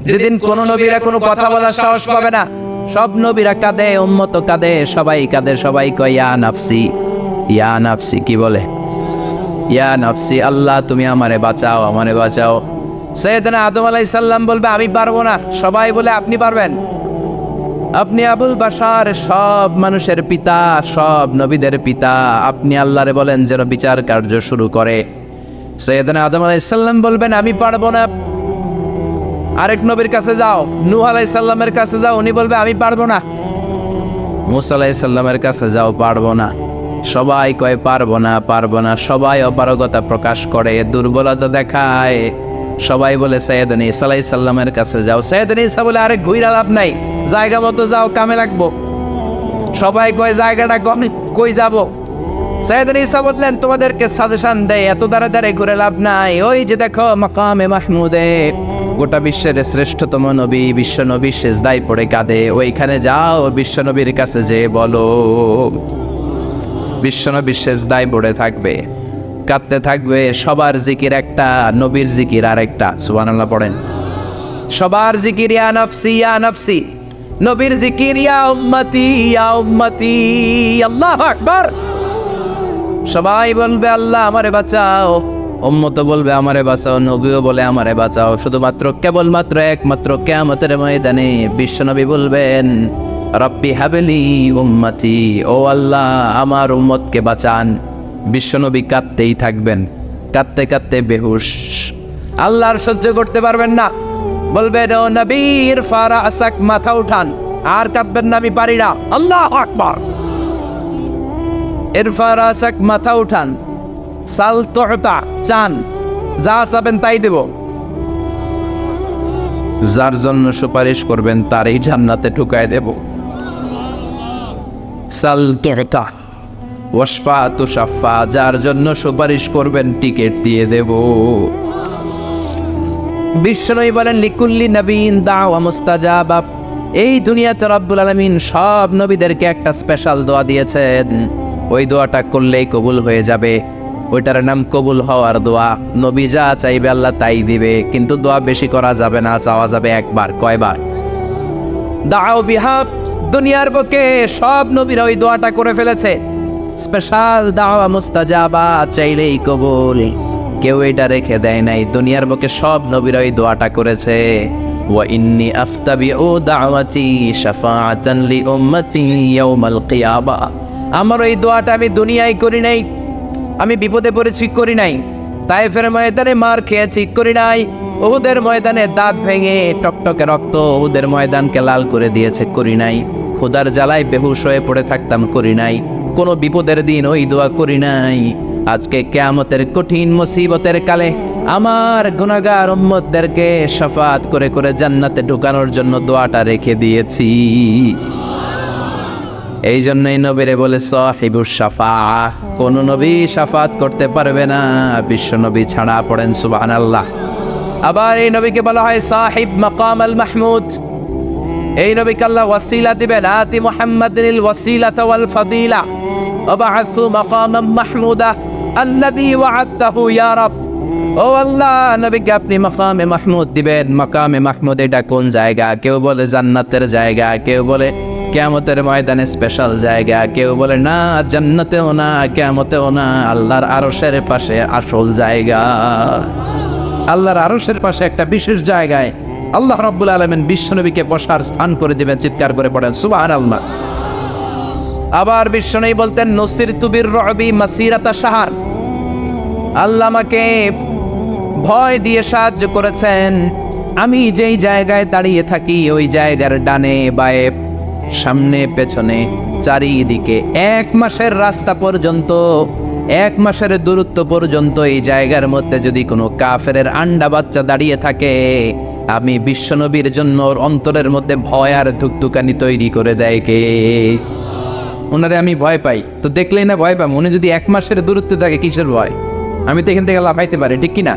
যেদিন কোন নবীরা কোনো কথা বলার সাহস পাবে না, সব নবীরা কাঁদে, উম্মত কাঁদে, সবাই কাঁদে, সবাই কয় ইয়া নাফসি, ইয়া নাফসি। কি বলে? ইয়া নাফসি, আল্লাহ তুমি আমারে বাঁচাও, আমারে বাঁচাও। সাইয়েদনা আদম আলাইহিস সালাম বলবে আমি পারবো না, সবাই বলে আপনি পারবেন। আপনি আবুল বাশার, সব মানুষের পিতা, সব নবীদের পিতা। আপনি আল্লাহরে বলেন যেন বিচার কার্য শুরু করে। সাইয়েদনা আদম আলাইহিস সালাম বলবেন আমি পারবো না। আরেক নবীর কাছে যাও, নূহ আলাইহিস সালামের কাছে যাও, উনি বলবে আমি পারবো না। মুসা আলাইহিস সালামের কাছে যাও, পারবো না। সবাই কয় পারবো না, পারবো না। সবাই অপারগতা প্রকাশ করে, দুর্বলতা দেখায়। সবাই বলে সাইয়েদনা ঈসা আলাইহিস সালামের কাছে যাও। সাইয়েদনা ঈসা বলে আরে ঘুইরা লাভ নাই, জায়গা মতো যাও, কামে লাগবো। সবাই কয় জায়গাটা কই যাব? সাইয়েদনা ঈসা বললেন তোমাদেরকে সাজেশন দেয়, এত দাঁড়াদাঁড়ি ঘুরে লাভ নাই। ওই যে দেখো মাকামে মাহমুদে, গোটা বিশ্বের শ্রেষ্ঠতম নবী, বিশ্ব নবী সেজদায় পড়ে কাঁদে, ওইখানে যাও, বিশ্ব নবীর কাছে যে বলো। বিশ্ব নবী সেজদায় পড়ে থাকবে, কাঁদতে থাকবে। সবার জিকির একটা, নবীর জিকির আরেকটা। সুবহানাল্লাহ পড়েন। সবার জিকির ইয়া নফসি ইয়া নফসি, নবীর জিকির ইয়া উম্মতি ইয়া উম্মতি। আল্লাহু আকবার। সবাই বলবে আল্লাহ আমারে বাঁচাও, উম্মত বলবে আমারে বাঁচাও, নবীও বলে আমারে বাঁচাও। শুধুমাত্র কেবলমাত্র একমাত্র কিয়ামতের ময়দানে বিশ্বনবী বলবেন রব্বি হাবলি উম্মতি, ও আল্লাহ আমার উম্মতকে বাঁচান। বিশ্বনবী কাঁদতেই থাকবেন, কাঁদতে কাঁদতে বেহুশ। আল্লাহর সহ্য করতে পারবেন না, বলবেন ও নবীর ফারা আসাক, মাথা উঠান। আর কাঁদবেন না, আমি পারি না। আল্লাহু আকবার। ইরফা রাসাক, মাথা উঠান। সাল তুতা, চান, যা চাবেন তাই দেব। যার জন্য সুপারিশ করবেন তারই জান্নাতে ঢুকায় দেব। সাল তুতা ওয়াশফা তুশাফা, যার জন্য সুপারিশ করবেন টিকিট দিয়ে দেব। বিশ্বনবী বলেন লিকুল্লি নবীন দাওয়া মুস্তাজাবা। এই দুনিয়াতে রব্বুল আলামিন সব নবীদেরকে একটা স্পেশাল দোয়া দিয়েছেন, ওই দোয়াটা করলেই কবুল হয়ে যাবে। ওইটার নাম কবুল হওয়ার দোয়া। নবী যা চাইবে আল্লাহ তাই দিবে, কিন্তু দোয়া বেশি করা যাবে না, চাওয়া যাবে একবার। কয়বার? দাও বিহা। দুনিয়ার বুকে সব নবীরা ওই দোয়াটা করে ফেলেছে, স্পেশাল দাওয়া মুস্তাজাবা, চাইলেই কবুল। কেউ এটা রেখে দেয় নাই, দুনিয়ার বুকে সব নবীরা ওই দোয়াটা করেছে। ওয়া ইন্নী আফতাবিউ দাওয়াতি শাফাআতান লি উম্মতি ইয়াউমাল কিয়ামা। আমার ওই দোয়াটা আমি দুনিয়ায় করি নাই, আমি বিপদে পড়েছি করি নাই, তায়েফের ময়দানে মার খেয়েছি করি নাই, উহুদের ময়দানে দাঁত ভেঙে টকটকে রক্ত উহুদের ময়দানকে লাল করে দিয়েছে করি নাই, খোদার জ্বালায় বেহুশ হয়ে পড়ে থাকতাম করি নাই, কোনো বিপদের দিন ওই দোয়া করি নাই। আজকে কিয়ামতের কঠিন মুসিবতের কালে আমার গুনাহগার উম্মতদেরকে শাফাত করে করে জান্নাতে ঢুকানোর জন্য দোয়াটা রেখে দিয়েছি। এই জন্যই নবীরে বলে সাহিবুস শাফাআহ, কোন নবী শাফাত করতে পারবে না বিশ্ব নবী ছাড়া। পড়েন সুবহানাল্লাহ। আবার এই নবীকে বলা হয় সাহিব মাকাম আল মাহমুদ। এই নবীকে আল্লাহ ওয়াসিলা দিবেন, আতি মুহাম্মাদিল ওয়াসিলাতা ওয়াল ফাদিলা ওয়াবআসু মাকামান মাহমুদা আল্লাযী ওয়া'আদতাহু ইয়া রাব। ও আল্লাহ, নবীকে আপনি মাকামে মাহমুদ দিবেন। মাকামে মাহমুদ এটা কোন জায়গা? কেউ বলে জান্নাতের জায়গা, কেউ বলে কিয়ামতের ময়দানে স্পেশাল জায়গা, কেউ বলে না জান্নাতেও না কিয়ামতেও না, আল্লাহর আরশের পাশে আসল জায়গা। আল্লাহর আরশের পাশে একটা বিশেষ জায়গায় আল্লাহ রাব্বুল আলামিন বিশ্বনবীকে বসার স্থান করে দিবেন। চিৎকার করে পড়েন সুবহানাল্লাহ। আবার বিশ্বনবী বলতেন নুসিরতু বির-রু'বি মাসিরাতা শাহর, আল্লাহ আমাকে ভয় দিয়ে সাহায্য করেছেন। আমি যেই জায়গায় দাঁড়িয়ে থাকি ওই জায়গার ডানে বায়ে সামনে পেছনে চারিদিকে 1 মাসের রাস্তা পর্যন্ত, 1 মাসের দূরত্ব পর্যন্ত এই জায়গার মধ্যে যদি কোনো কাফেরের আন্ডা বাচ্চা দাঁড়িয়ে থাকে, আমি বিশ্বনবীর জন্য ওর অন্তরের মধ্যে ভয় আর ধুকধুকানি তৈরি করে দেয় কে? ওনারে আমি ভয় পাই, তো দেখলেই না ভয় পাম। উনি যদি 1 মাসের দূরত্বে থাকে কিসের ভয়? আমি তো এখান থেকে লাফাইতে পারি, ঠিক কিনা?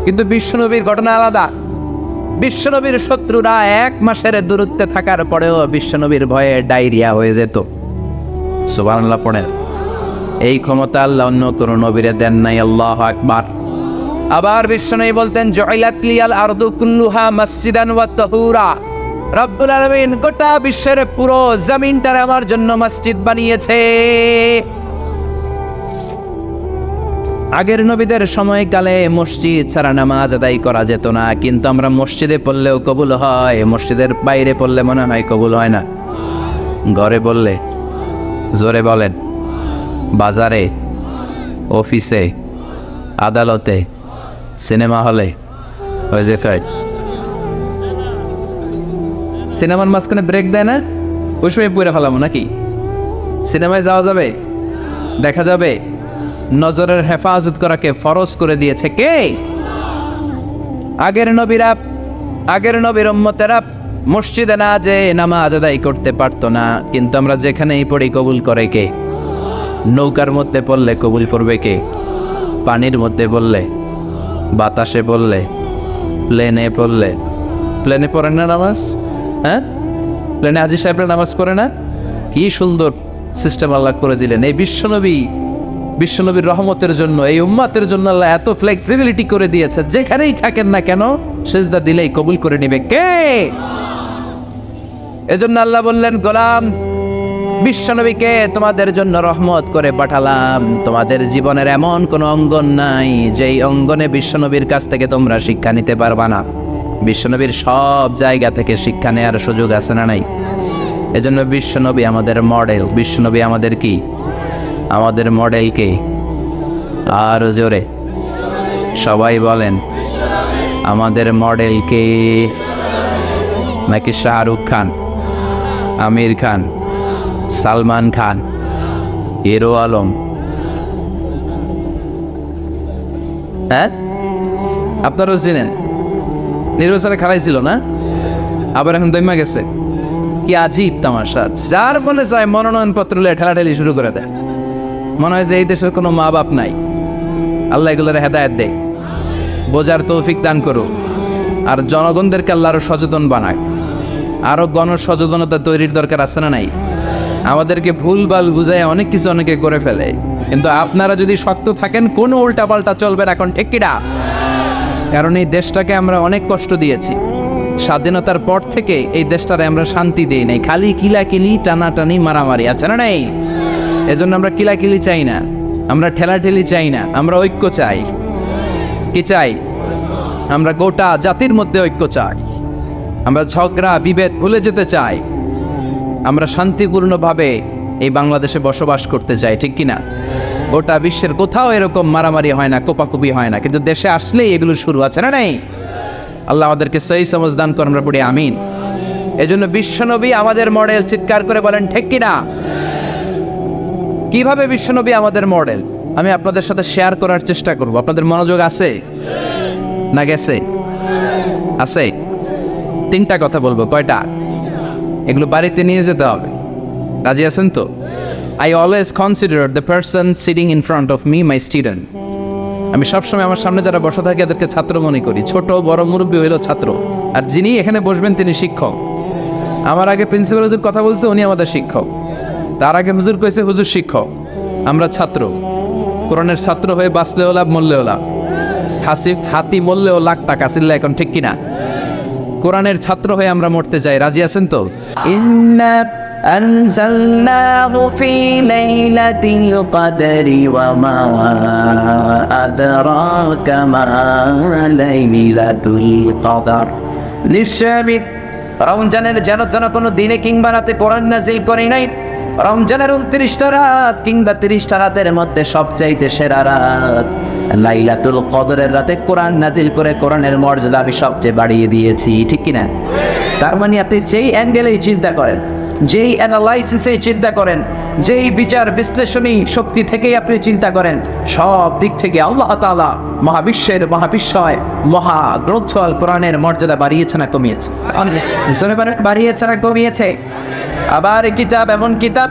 কিন্তু বিশ্বনবীর ঘটনা আলাদা। বিশ্বনবীর শত্রুরা 1 মাসের দূরত্বে থাকার পরেও বিশ্বনবীর ভয়ে ডায়রিয়া হয়ে যেত। সুবহানাল্লাহ পড়েন। এই ক্ষমতা আল্লাহ অন্য কোন নবীরে দেন নাই। আল্লাহু আকবার। আবার বিশ্বনবী বলতেন জুইলাত লিয়াল আরদু কুল্লুহা মসজিদান ওয়া তাহুরা, রব্বুল আলামিন গোটা বিশ্বের পুরো জমিনটারে আমার জন্য মসজিদ বানিয়েছে। আগের নবীদের সময়কালে মসজিদ ছাড়া নামাজ আদায় করা যেত না, কিন্তু আমরা মসজিদে পড়লেও কবুল হয়, মসজিদের বাইরে পড়লে মনে হয় কবুল হয় না। ঘরে বললে, জোরে বলেন, বাজারে, অফিসে, আদালতে, সিনেমা হলে, ওই যে সিনেমার মাঝখানে ব্রেক দেয় না, ওই সময় পড়ে ফেলামো নাকি? সিনেমায় যাওয়া যাবে, দেখা যাবে? নজরের হেফাজত করাকে ফরজ করে দিয়েছে কে? আগের নবীর উম্মতেরা মসজিদে না যে নামাজ আদায় করতে পারতো না, কিন্তু আমরা যেখানেই পড়ি কবুল করে কে? নৌকার মধ্যে পড়লে কবুল করবে কে? পানির মধ্যে পড়লে, বাতাসে পড়লে, প্লেনে পড়লে। প্লেনে পড়েন না নামাজ? হ্যাঁ, প্লেনে হাজী সাহেবরা নামাজ পড়ে না? কি সুন্দর সিস্টেম আল্লাহ করে দিলেন। এই বিশ্বনবীর রহমতের জন্য, এই উম্মাতের জন্য আল্লাহ এত ফ্লেক্সিবিলিটি করে দিয়েছে, যেখানেই থাকেন না কেন সেজদা দিলেই কবুল করে নিবে কে? এজন্য আল্লাহ বললেন, গোলাম, বিশ্বনবীকে তোমাদের জন্য রহমত করে পাঠালাম। তোমাদের জীবনের এমন কোনো অঙ্গন নাই যেই অঙ্গনে বিশ্বনবীর কাছ থেকে তোমরা শিক্ষা নিতে পারবা না। বিশ্বনবীর সব জায়গা থেকে শিক্ষা নেওয়ার সুযোগ আছে না নাই? এজন্য বিশ্বনবী আমাদের মডেল। বিশ্বনবী আমাদের কি? আমাদের মডেল কে? আরো জোরে সবাই বলেন, আমাদের মডেল কে? নাকি শাহরুখ খান, আমির খান, সালমান খান, হিরো আলম? হ্যাঁ, আপনারাও চিনেন। নির্বাচনে খারাইছিল না, আবার এখন দৈমা গেছে। কি আজীব তামাশা! যার মনে চায় মনোনয়নপত্র ঠেলাঠেলি শুরু করে দেয়। মনে হয় যে এই দেশের কোনো মা বাপ নাই। আল্লাহ এগুলোর হেদায়েত দেয়, বোঝার তৌফিক দান করুক, আর জনগণদেরকে আল্লাহ আরো সচেতন বানায়। আরো গণসচেতনতা তৈরির দরকার আছে না নাই? আমাদেরকে ভুলভাল বুঝায় অনেক কিছু অনেকে করে ফেলে, কিন্তু আপনারা যদি শক্ত থাকেন কোনো উল্টাপাল্টা চলবে না। এখন ঠিক কিনা? কারণ এই দেশটাকে আমরা অনেক কষ্ট দিয়েছি। স্বাধীনতার পর থেকে এই দেশটারে আমরা শান্তি দিই নাই, খালি কিলাকিলি, টানাটানি, মারামারি, আছে না নাই? এজন্য আমরা কিলাকিলি চাই না, আমরা ঠেলাঠেলি চাই না, আমরা ঐক্য চাই। কি চাই? আমরা গোটা জাতির মধ্যে ঐক্য চাই। আমরা ঝগড়া বিভেদ ভুলে যেতে চাই। আমরা শান্তিপূর্ণভাবে এই বাংলাদেশে বসবাস করতে চাই, ঠিক কিনা? গোটা বিশ্বের কোথাও এরকম মারামারি হয় না, কোপাকুপি হয় না, কিন্তু দেশে আসলেই এগুলো শুরু, আছে না নাই? আল্লাহ আমাদেরকে সহি সমঝ দান করে, আমরা পড়ি আমিন। এজন্য বিশ্বনবী আমাদের মডেল। চিৎকার করে বলেন ঠিক কিনা? কিভাবে বিশ্বনবী আমাদের মডেল আমি আপনাদের সাথে শেয়ার করার চেষ্টা করব। আপনাদের মনোযোগ আছে না গেছে? আছে। 3টা কথা বলবো। কয়টা? এগুলো বাড়িতে নিয়ে যেতে হবে। রাজি আছেন তো? I always consider the person sitting in front of me my student. আমি সবসময় আমার সামনে যারা বসা থাকে এদেরকে ছাত্র মনে করি। ছোট বড় মুরব্বী হইল ছাত্র, আর যিনি এখানে বসবেন তিনি শিক্ষক। আমার আগে প্রিন্সিপাল হুজুর কথা বলছে, উনি আমাদের শিক্ষক। তার আগে হুজুর কইছে, হুজুর শিক্ষক। আমরা ছাত্র। কোরআনের ছাত্র হয়ে বাঁচলেও লাভ, মরলেও লাভ। হাতি মরলেও লাখ টাকা, চিল্লা এখন ঠিক কিনা? কোরআনের ছাত্র হয়ে আমরা মরতে চাই। রাজি আছেন তো? ইন্না আনজালনাহু ফি লাইলাতিল কদরি ওয়া মা আদরাকা মা লাইলাতুল কদর। নিশ্চয় রমজানের যেন কোনো দিনে কিংবা রাতে কোরআন নাযিল করি নাই। রমজানের 29টা রাত কিংবা 30টা রাতের মধ্যে সবচাইতে সেরা রাত লাইলাতুল কদরের রাতে কোরআন নাযিল করে কোরআনের মর্যাদা আমি সবচেয়ে বাড়িয়ে দিয়েছি, ঠিক কিনা? তার মানে আপনি যেই অ্যাঙ্গেলেই চিন্তা করেন, যেই অ্যানালাইসিসেই চিন্তা করেন, যেই বিচার বিশ্লেষণী শক্তি থেকেই আপনি চিন্তা করেন, সব দিক থেকে আল্লাহ তাআলা মহাবিশ্বের মহাবিশ্বয় মহাগ্রন্থ আল কোরআনের মর্যাদা বাড়িয়েছে না কমিয়েছে? বাড়িয়েছে না কমিয়েছে? আবার এই কিতাব এমন কিতাব,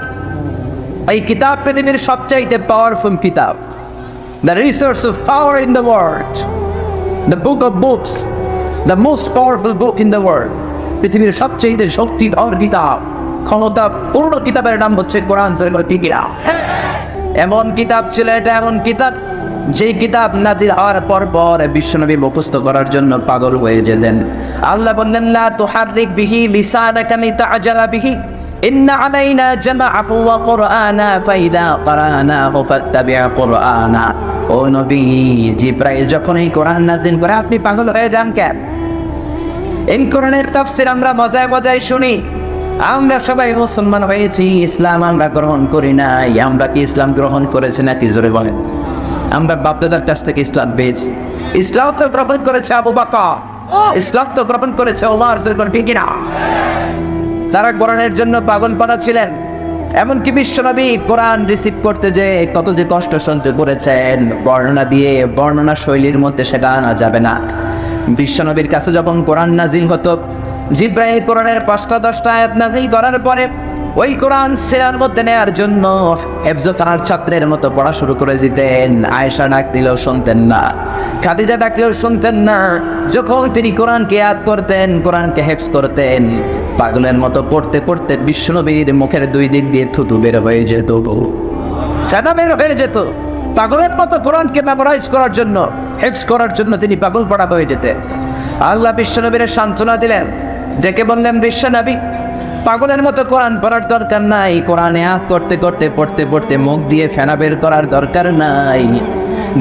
এই কিতাব পৃথিবীর সবচাইতে পাওয়ারফুল কিতাব। The resource of power in the world, the book of books, the most powerful book in the world. পৃথিবীর সবচেয়ে শক্তিধর কিতাব, ক্ষমতা পূর্ণ কিতাবের নাম হচ্ছে কোরআন শরীফ। এমন কিতাব ছিল এটা, এমন কিতাব যে কিতাব নাজিল হওয়ার পর বিশ্বনবী মুখস্থ করার জন্য পাগল হয়ে যেতেন। আল্লাহ বললেন, লা তুহাররিক বিহি লিসানাকা লিতা'জালা বিহি ইন্না আলাইনা জামাআহু ওয়া কুরআনা ফাইদা ক্বরানাহু ফাত্তাবি' কুরআনা। ও নবী, জিবরাইল যখন এই কোরআন নাযিল করে আপনি পাগল হয়ে যান কেন? এই কোরআনের তাফসীর আমরা মজায় মজায় শুনি। আমরা সবাই মুসলমান হয়েছি, ইসলাম আমরা গ্রহণ করি নাই। আমরা কি ইসলাম গ্রহণ করেছি নাকি? জোরে বলেন। আমরা বাপদাদার কাছ থেকে ইসলাম পেয়েছি। ইসলাম তো গ্রহণ করেছে আবু বকর, ইসলাম তো গ্রহণ করেছে ওমর, ঠিক না? তারা কোরআনের জন্য পাগলপাড়া ছিলেন। এমনকি বিশ্বনবী কোরআন রিসিভ করতে যে কত যে কষ্ট সহ্য করেছেন, বর্ণনা দিয়ে বর্ণনা শৈলীর মধ্যে সেটা আনা যাবে না। বিশ্বনবীর কাছে যখন কোরআন নাজিল হতো, জিব্রাইল কোরআনের 5টা 10টা আয়াত নাজিল করার পরে ওই কোরআন সিনার মধ্যে নেয়ার জন্য হেফজখানার ছাত্রের মতো পড়া শুরু করে দিতেন। আয়েশা ডাক দিলেও শুনতেন না, খাদিজা ডাকলেও শুনতেন না। যখন তিনি কোরআনকে ইয়াদ করতেন, কোরআনকে হেফজ করতেন, পাগলের মতো পড়তে পড়তে বিশ্বনবীর মুখের 2 দিক দিয়ে থুতু বের হয়ে যেত, সাদা বের হয়ে যেত। পাগলের মতো কোরআনকে মেমোরাইজ করার জন্য, হেফজ করার জন্য তিনি পাগল পড়া হয়ে যেতেন। আল্লাহ বিশ্বনবীর সান্ত্বনা দিলেন, ডেকে বললেন, বিশ্বনবী পাগলের মতো কোরআন পড়ার দরকার নাই, কোরআনে ইয়াদ করতে করতে পড়তে পড়তে মুখ দিয়ে ফেনা বের করার দরকার নাই।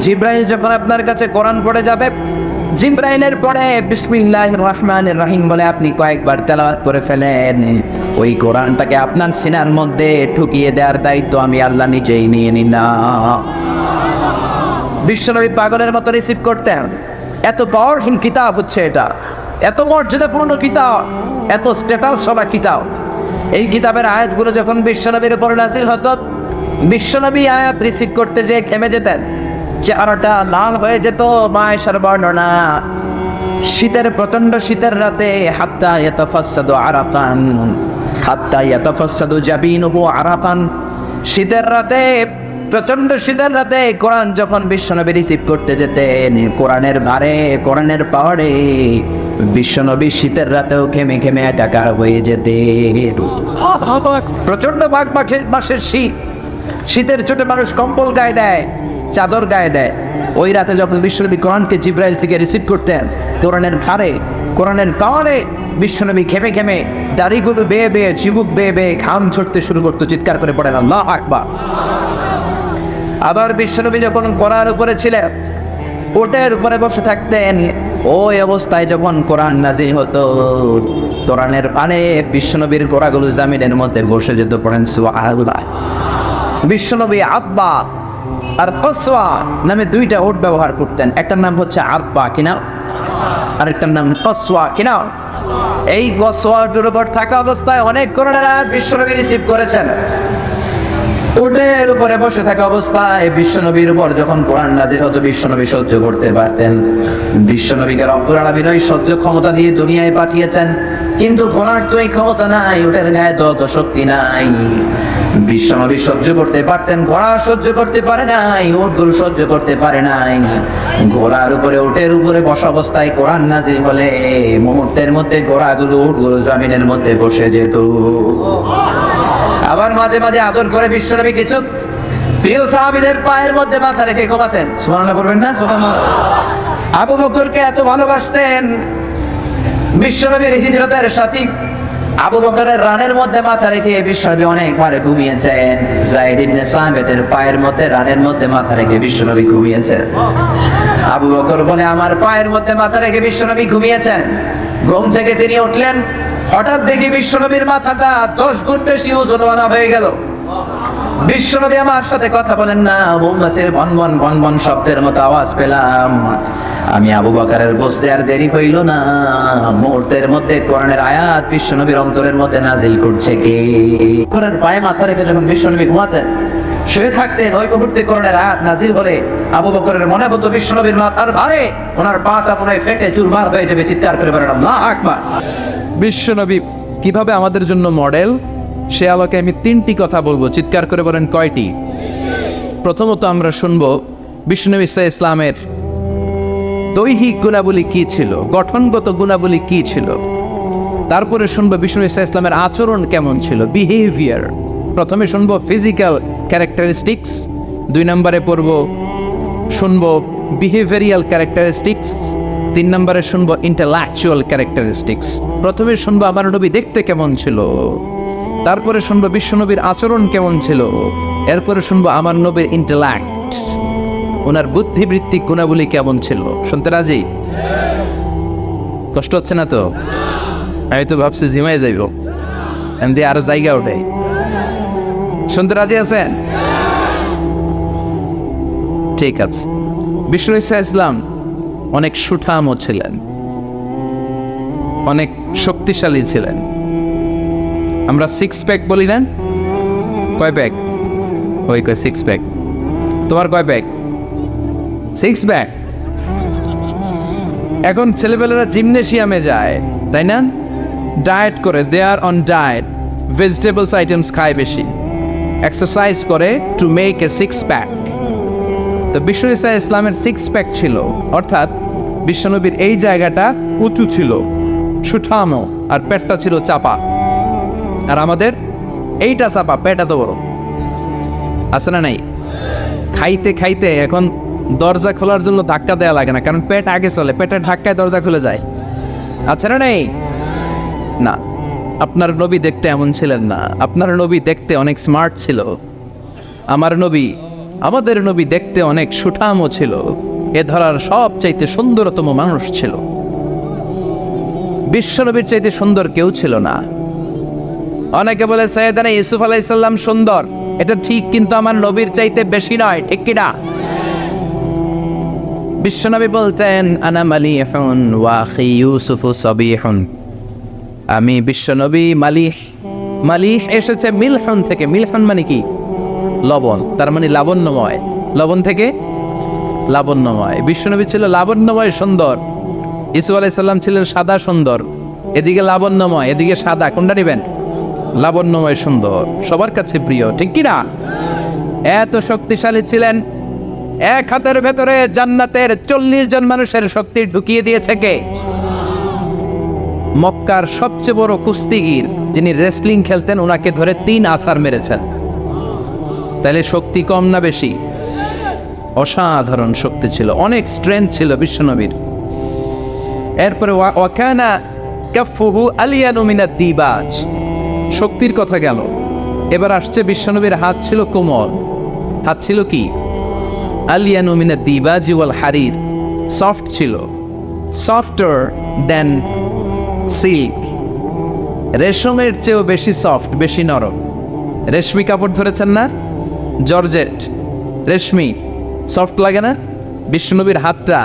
জিব্রাইল যখন আপনার কাছে কোরআন পড়ে যাবে, জিব্রাইলের পরে বিসমিল্লাহির রহমানির রহিম বলে আপনি কয়েকবার তেলাওয়াত করে ফেলেন, ওই কোরআনটাকে আপনার সিনার মধ্যে ঢুকিয়ে দেওয়ার দায়িত্ব আমি আল্লাহ নিজেই নিয়ে নিলাম। বিশ্বনবী পাগলের মতো রিসিভ করতেন। এত পাওয়ারফুল কিতাব হচ্ছে এটা, এত মর্যাদাপূর্ণ কিতাব, এত স্ট্যাটাস সবা কিতাব। এই কিতাবের আয়াতগুলো যখন বিশ্বনবীর উপর নাযিল হতো, বিশ্বনবী আয়াত রিসিভ করতে যেয়ে থেমে যেতেন, চেহারাটা লাল হয়ে যেত। মায়েশার বর্ণনা, শীতের প্রচন্ড শীতের রাতে হাত্তা ইয়াতাফাসসাদু আরাকান, হাত্তা ইয়াতাফাসসাদু জাবিনুহু আরাকান, শীতের রাতে, প্রচন্ড শীতের রাতে কোরআন যখন বিশ্বনবী রিসিভ করতে যেতেন, কোরআনের ভারে, কোরআনের পাওয়ারে বিশ্বনবী শীতের রাতেও ঘেমে ঘেমে একাকার হয়ে যেতেন। প্রচন্ড মাসের শীত, শীতের চোটে মানুষ কম্বল গায়ে দেয়, চাদর গায়ে দেয়। ওই রাতে যখন বিশ্বনবী কোরআনকে জিব্রাইল থেকে রিসিভ করতেন, কোরআনের ভারে, কোরআনের পাওয়ারে বিশ্বনবী ঘেমে ঘেমে দাড়িগুলো বেয়ে বেয়ে, চিবুক বেয়ে বেয়ে ঘাম ছড়তে শুরু করতো, চিৎকার করে পড়েন আল্লাহু আকবার। আবার বিশ্বনবী যখন কোরআন উপরে ছিলেন, ওটের উপরে বসে থাকতেন। ওই অবস্থায় যখন কোরআন নাজিল হতো, কোরআনের পানে বিশ্বনবীর গোড়াগুলো জামিনের মধ্যে বসে যেত, পড়েন সুবহানাল্লাহ। বিশ্বনবী আব্বা আর কসওয়া নামে 2টা ওট ব্যবহার করতেন। একটার নাম হচ্ছে আব্বা কিনা, আরেকটার নাম কসওয়া কিনা। এই কসওয়াটার উপর থাকা অবস্থায় অনেক কোরআনের আয়াত বিশ্বনবী রিসিভ করেছেন। উটের উপরে বসে থাকা অবস্থায় বিশ্বনবীর উপর যখন কোরআন নাজিল হতো, বিশ্বনবী সহ্য করতে পারতেন। বিশ্বনবীকে রব্বুল আলামিন ওই সহ্য ক্ষমতা দিয়ে দুনিয়ায় পাঠিয়েছেন, কিন্তু কোরআন তো এই ক্ষমতা নাই, উটের গায়ে তো অত শক্তি নাই। বিশ্বনবী সহ্য করতে পারতেন, ঘোড়া সহ্য করতে পারে নাই, উটগুলো সহ্য করতে পারে নাই। ঘোড়ার উপরে, উটের উপরে বসা অবস্থায় কোরআন নাজিল হলে মুহূর্তের মধ্যে ঘোড়াগুলো, উটগুলো জামিনের মধ্যে বসে যেত। আবার মাঝে মাঝে আদর করে বিশ্বনবী কিছু প্রিয় সাহাবীদের পায়ের মধ্যে মাথা রেখে ঘুমাতেন। সুবহানাল্লাহ পড়বেন না? সুবহানাল্লাহ। আবু বকরকে এত ভালোবাসতেন, বিশ্বনবীর হিজরতের সাথী আবু বকরের রানের মধ্যে মাথা রেখে বিশ্বনবী অনেকবারে ঘুমিয়েছেন। যায়েদ ইবনে সাবিতের পায়ের মধ্যে, রানের মধ্যে মাথা রেখে বিশ্বনবী ঘুমিয়েছেন। আবু বকর বলে, আমার পায়ের মধ্যে মাথা রেখে বিশ্বনবী ঘুমিয়েছেন। ঘুম থেকে তিনি উঠলেন, হঠাৎ দেখি বিশ্বনবীর মাথাটা 10 গুণ বেশি ওজনওয়ালা হয়ে গেল। বিশ্বনবী আমার সাথে কথা বলেন না, মৌমাছির ভনভন ভনভন শব্দের মতো আওয়াজ পেলাম। আমি আবু বকরের বসতে আর দেরি হইল না, মুহূর্তের মধ্যে কোরআনের আয়াত বিশ্বনবীর অন্তরের মধ্যে নাজিল করছে কে? কোরআনের পায়ে মাথা রেখে যখন বিশ্বনবী ঘুমাতেন, শুয়ে থাকতেন, ওই মুহূর্তে কোরআনের আয়াত নাজিল হলে আবু বকরের মনে হতো বিশ্বনবীর মাথার ভারে ওনার পাটা মনে হয় ফেটে চুরমার হয়ে যাবে। চিৎকার করে বলেন আল্লাহু আকবার। বিশ্বনবী কিভাবে আমাদের জন্য মডেল, সে আলোকে আমি 3টি কথা বলবো। চিৎকার করে বলেন কয়টি? প্রথমত আমরা শুনবো বিশ্বনবী ইসলামের দৈহিক গুণাবলী কি ছিল, গঠনগত গুণাবলী কি ছিল। তারপরে শুনবো বিশ্বনবী ইসলামের আচরণ কেমন ছিল, বিহেভিয়ার। প্রথমে শুনবো ফিজিক্যাল ক্যারেক্টারিস্টিক্স, 2 নম্বরে শুনবো বিহেভিয়ারিয়াল ক্যারেক্টারিস্টিক্স, 3 নম্বরে শুনবো ইন্টেলেকচুয়াল ক্যারেক্টারিস্টিক্স। প্রথমে শুনবো আমার নবী দেখতে কেমন ছিল, তারপরে শুনবো বিশ্বনবীর আচরণ কেমন ছিল, এরপরে শুনবো আমার নবীর ইন্টেলেক্ট, ওনার বুদ্ধিবৃত্তিক গুণাবলী কেমন ছিল। শুনতে রাজি? কষ্ট হচ্ছে না তো? আমি তো ভাবছি ঝিমাই যাইব, এমনি আরো জায়গা ওঠে। শুনতে রাজি আছেন? ঠিক আছে। বিশ্বনবী ইসলাম অনেক সুঠামও ছিলেন, অনেক শক্তিশালী ছিলেন। আমরা 6 প্যাক বলি না, কয় প্যাক? ওই কয় 6 প্যাক। তোমার কয় প্যাক? 6 প্যাক। এখন ছেলেপেলেরা জিমনেশিয়ামে যায়, তাই না? ডায়েট করে, দে আর অন ডায়েট, ভেজিটেবলস আইটেমস খায় বেশি, এক্সারসাইজ করে টু মেক এ 6 প্যাক। তো বিশ্ব ইসলামের 6 প্যাক ছিল, অর্থাৎ বিশ্বনবীর এই জায়গাটা উঁচু ছিল, সুঠামো, আর পেটটা ছিল চাপা। আর আমাদের এইটা চাপা, পেট এত বড়, আছে না নাই? খাইতে খাইতে এখন দরজা খোলার জন্য ধাক্কা দেওয়া লাগে না, কারণ পেট আগে চলে, পেটের ধাক্কায় দরজা খুলে যায়, আছে না নাই? না, আপনার নবী দেখতে এমন ছিলেন না। আপনার নবী দেখতে অনেক স্মার্ট ছিল। আমাদের নবী দেখতে অনেক সুঠামও ছিল। এ ধরার সবচাইতে সুন্দরতম মানুষ ছিল। বিশ্বনবীর চাইতে সুন্দর কেউ ছিল না। অনেকে বলে সাইয়েদানা ইউসুফ আলাইহিস সালাম সুন্দর, এটা ঠিক, কিন্তু আমার নবীর চাইতে বেশি নয়, ঠিক কি না? বিশ্বনবী বলতেন আনা মালিহুন ওয়া আখি ইউসুফু সাবিহুন, আমি বিশ্বনবী মালিহ। মালিহ এসেছে মিলহন থেকে। মিলহন মানে কি? লবণ, তার মানে লাবণ্যময়। লবণ থেকে লাবণ্যময়। বিশ্বনবী ছিল লাবণ্যময়, সুন্দর। ইউসুফ আলাইহিস সালাম ছিলেন সাদা সুন্দর। এদিকে লাবণ্যময়, এদিকে সাদা, কোনটা নেবেন? লাবণ্যময় সুন্দর, সবার কাছে প্রিয়, ঠিক কি না? এত শক্তিশালী ছিলেন, এক হাতের ভেতরে জান্নাতের 40 জন মানুষের শক্তি ঢুকিয়ে দিয়েছে কে? মক্কার সবচেয়ে বড় কুস্তিগির, যিনি রেসলিং খেলতেন, ওনাকে ধরে 3 আছাড় মেরেছেন। তাহলে শক্তি কম না বেশি? অসাধারণ শক্তি ছিল, অনেক স্ট্রেংথ ছিল বিশ্বনবীর। এরপরে ওয়াকানা কাফুহু আলিয়ানু মিনাদ দিবাজ, শক্তির কথা গেল। এবার আসছে বিশ্বনবীর হাত ছিল কোমল। হাত ছিল কি? আলিয়ানু মিনাদ দিবাজি ওয়াল হারির, সফট ছিল, সফটার দেন সিল্ক। রেশমের চেয়েও বেশি সফট, বেশি নরম। রেশমি কাপড় ধরেছেন না? জর্জেট, রেশমি, সফট লাগে না? বিশ্বনবীর হাতটা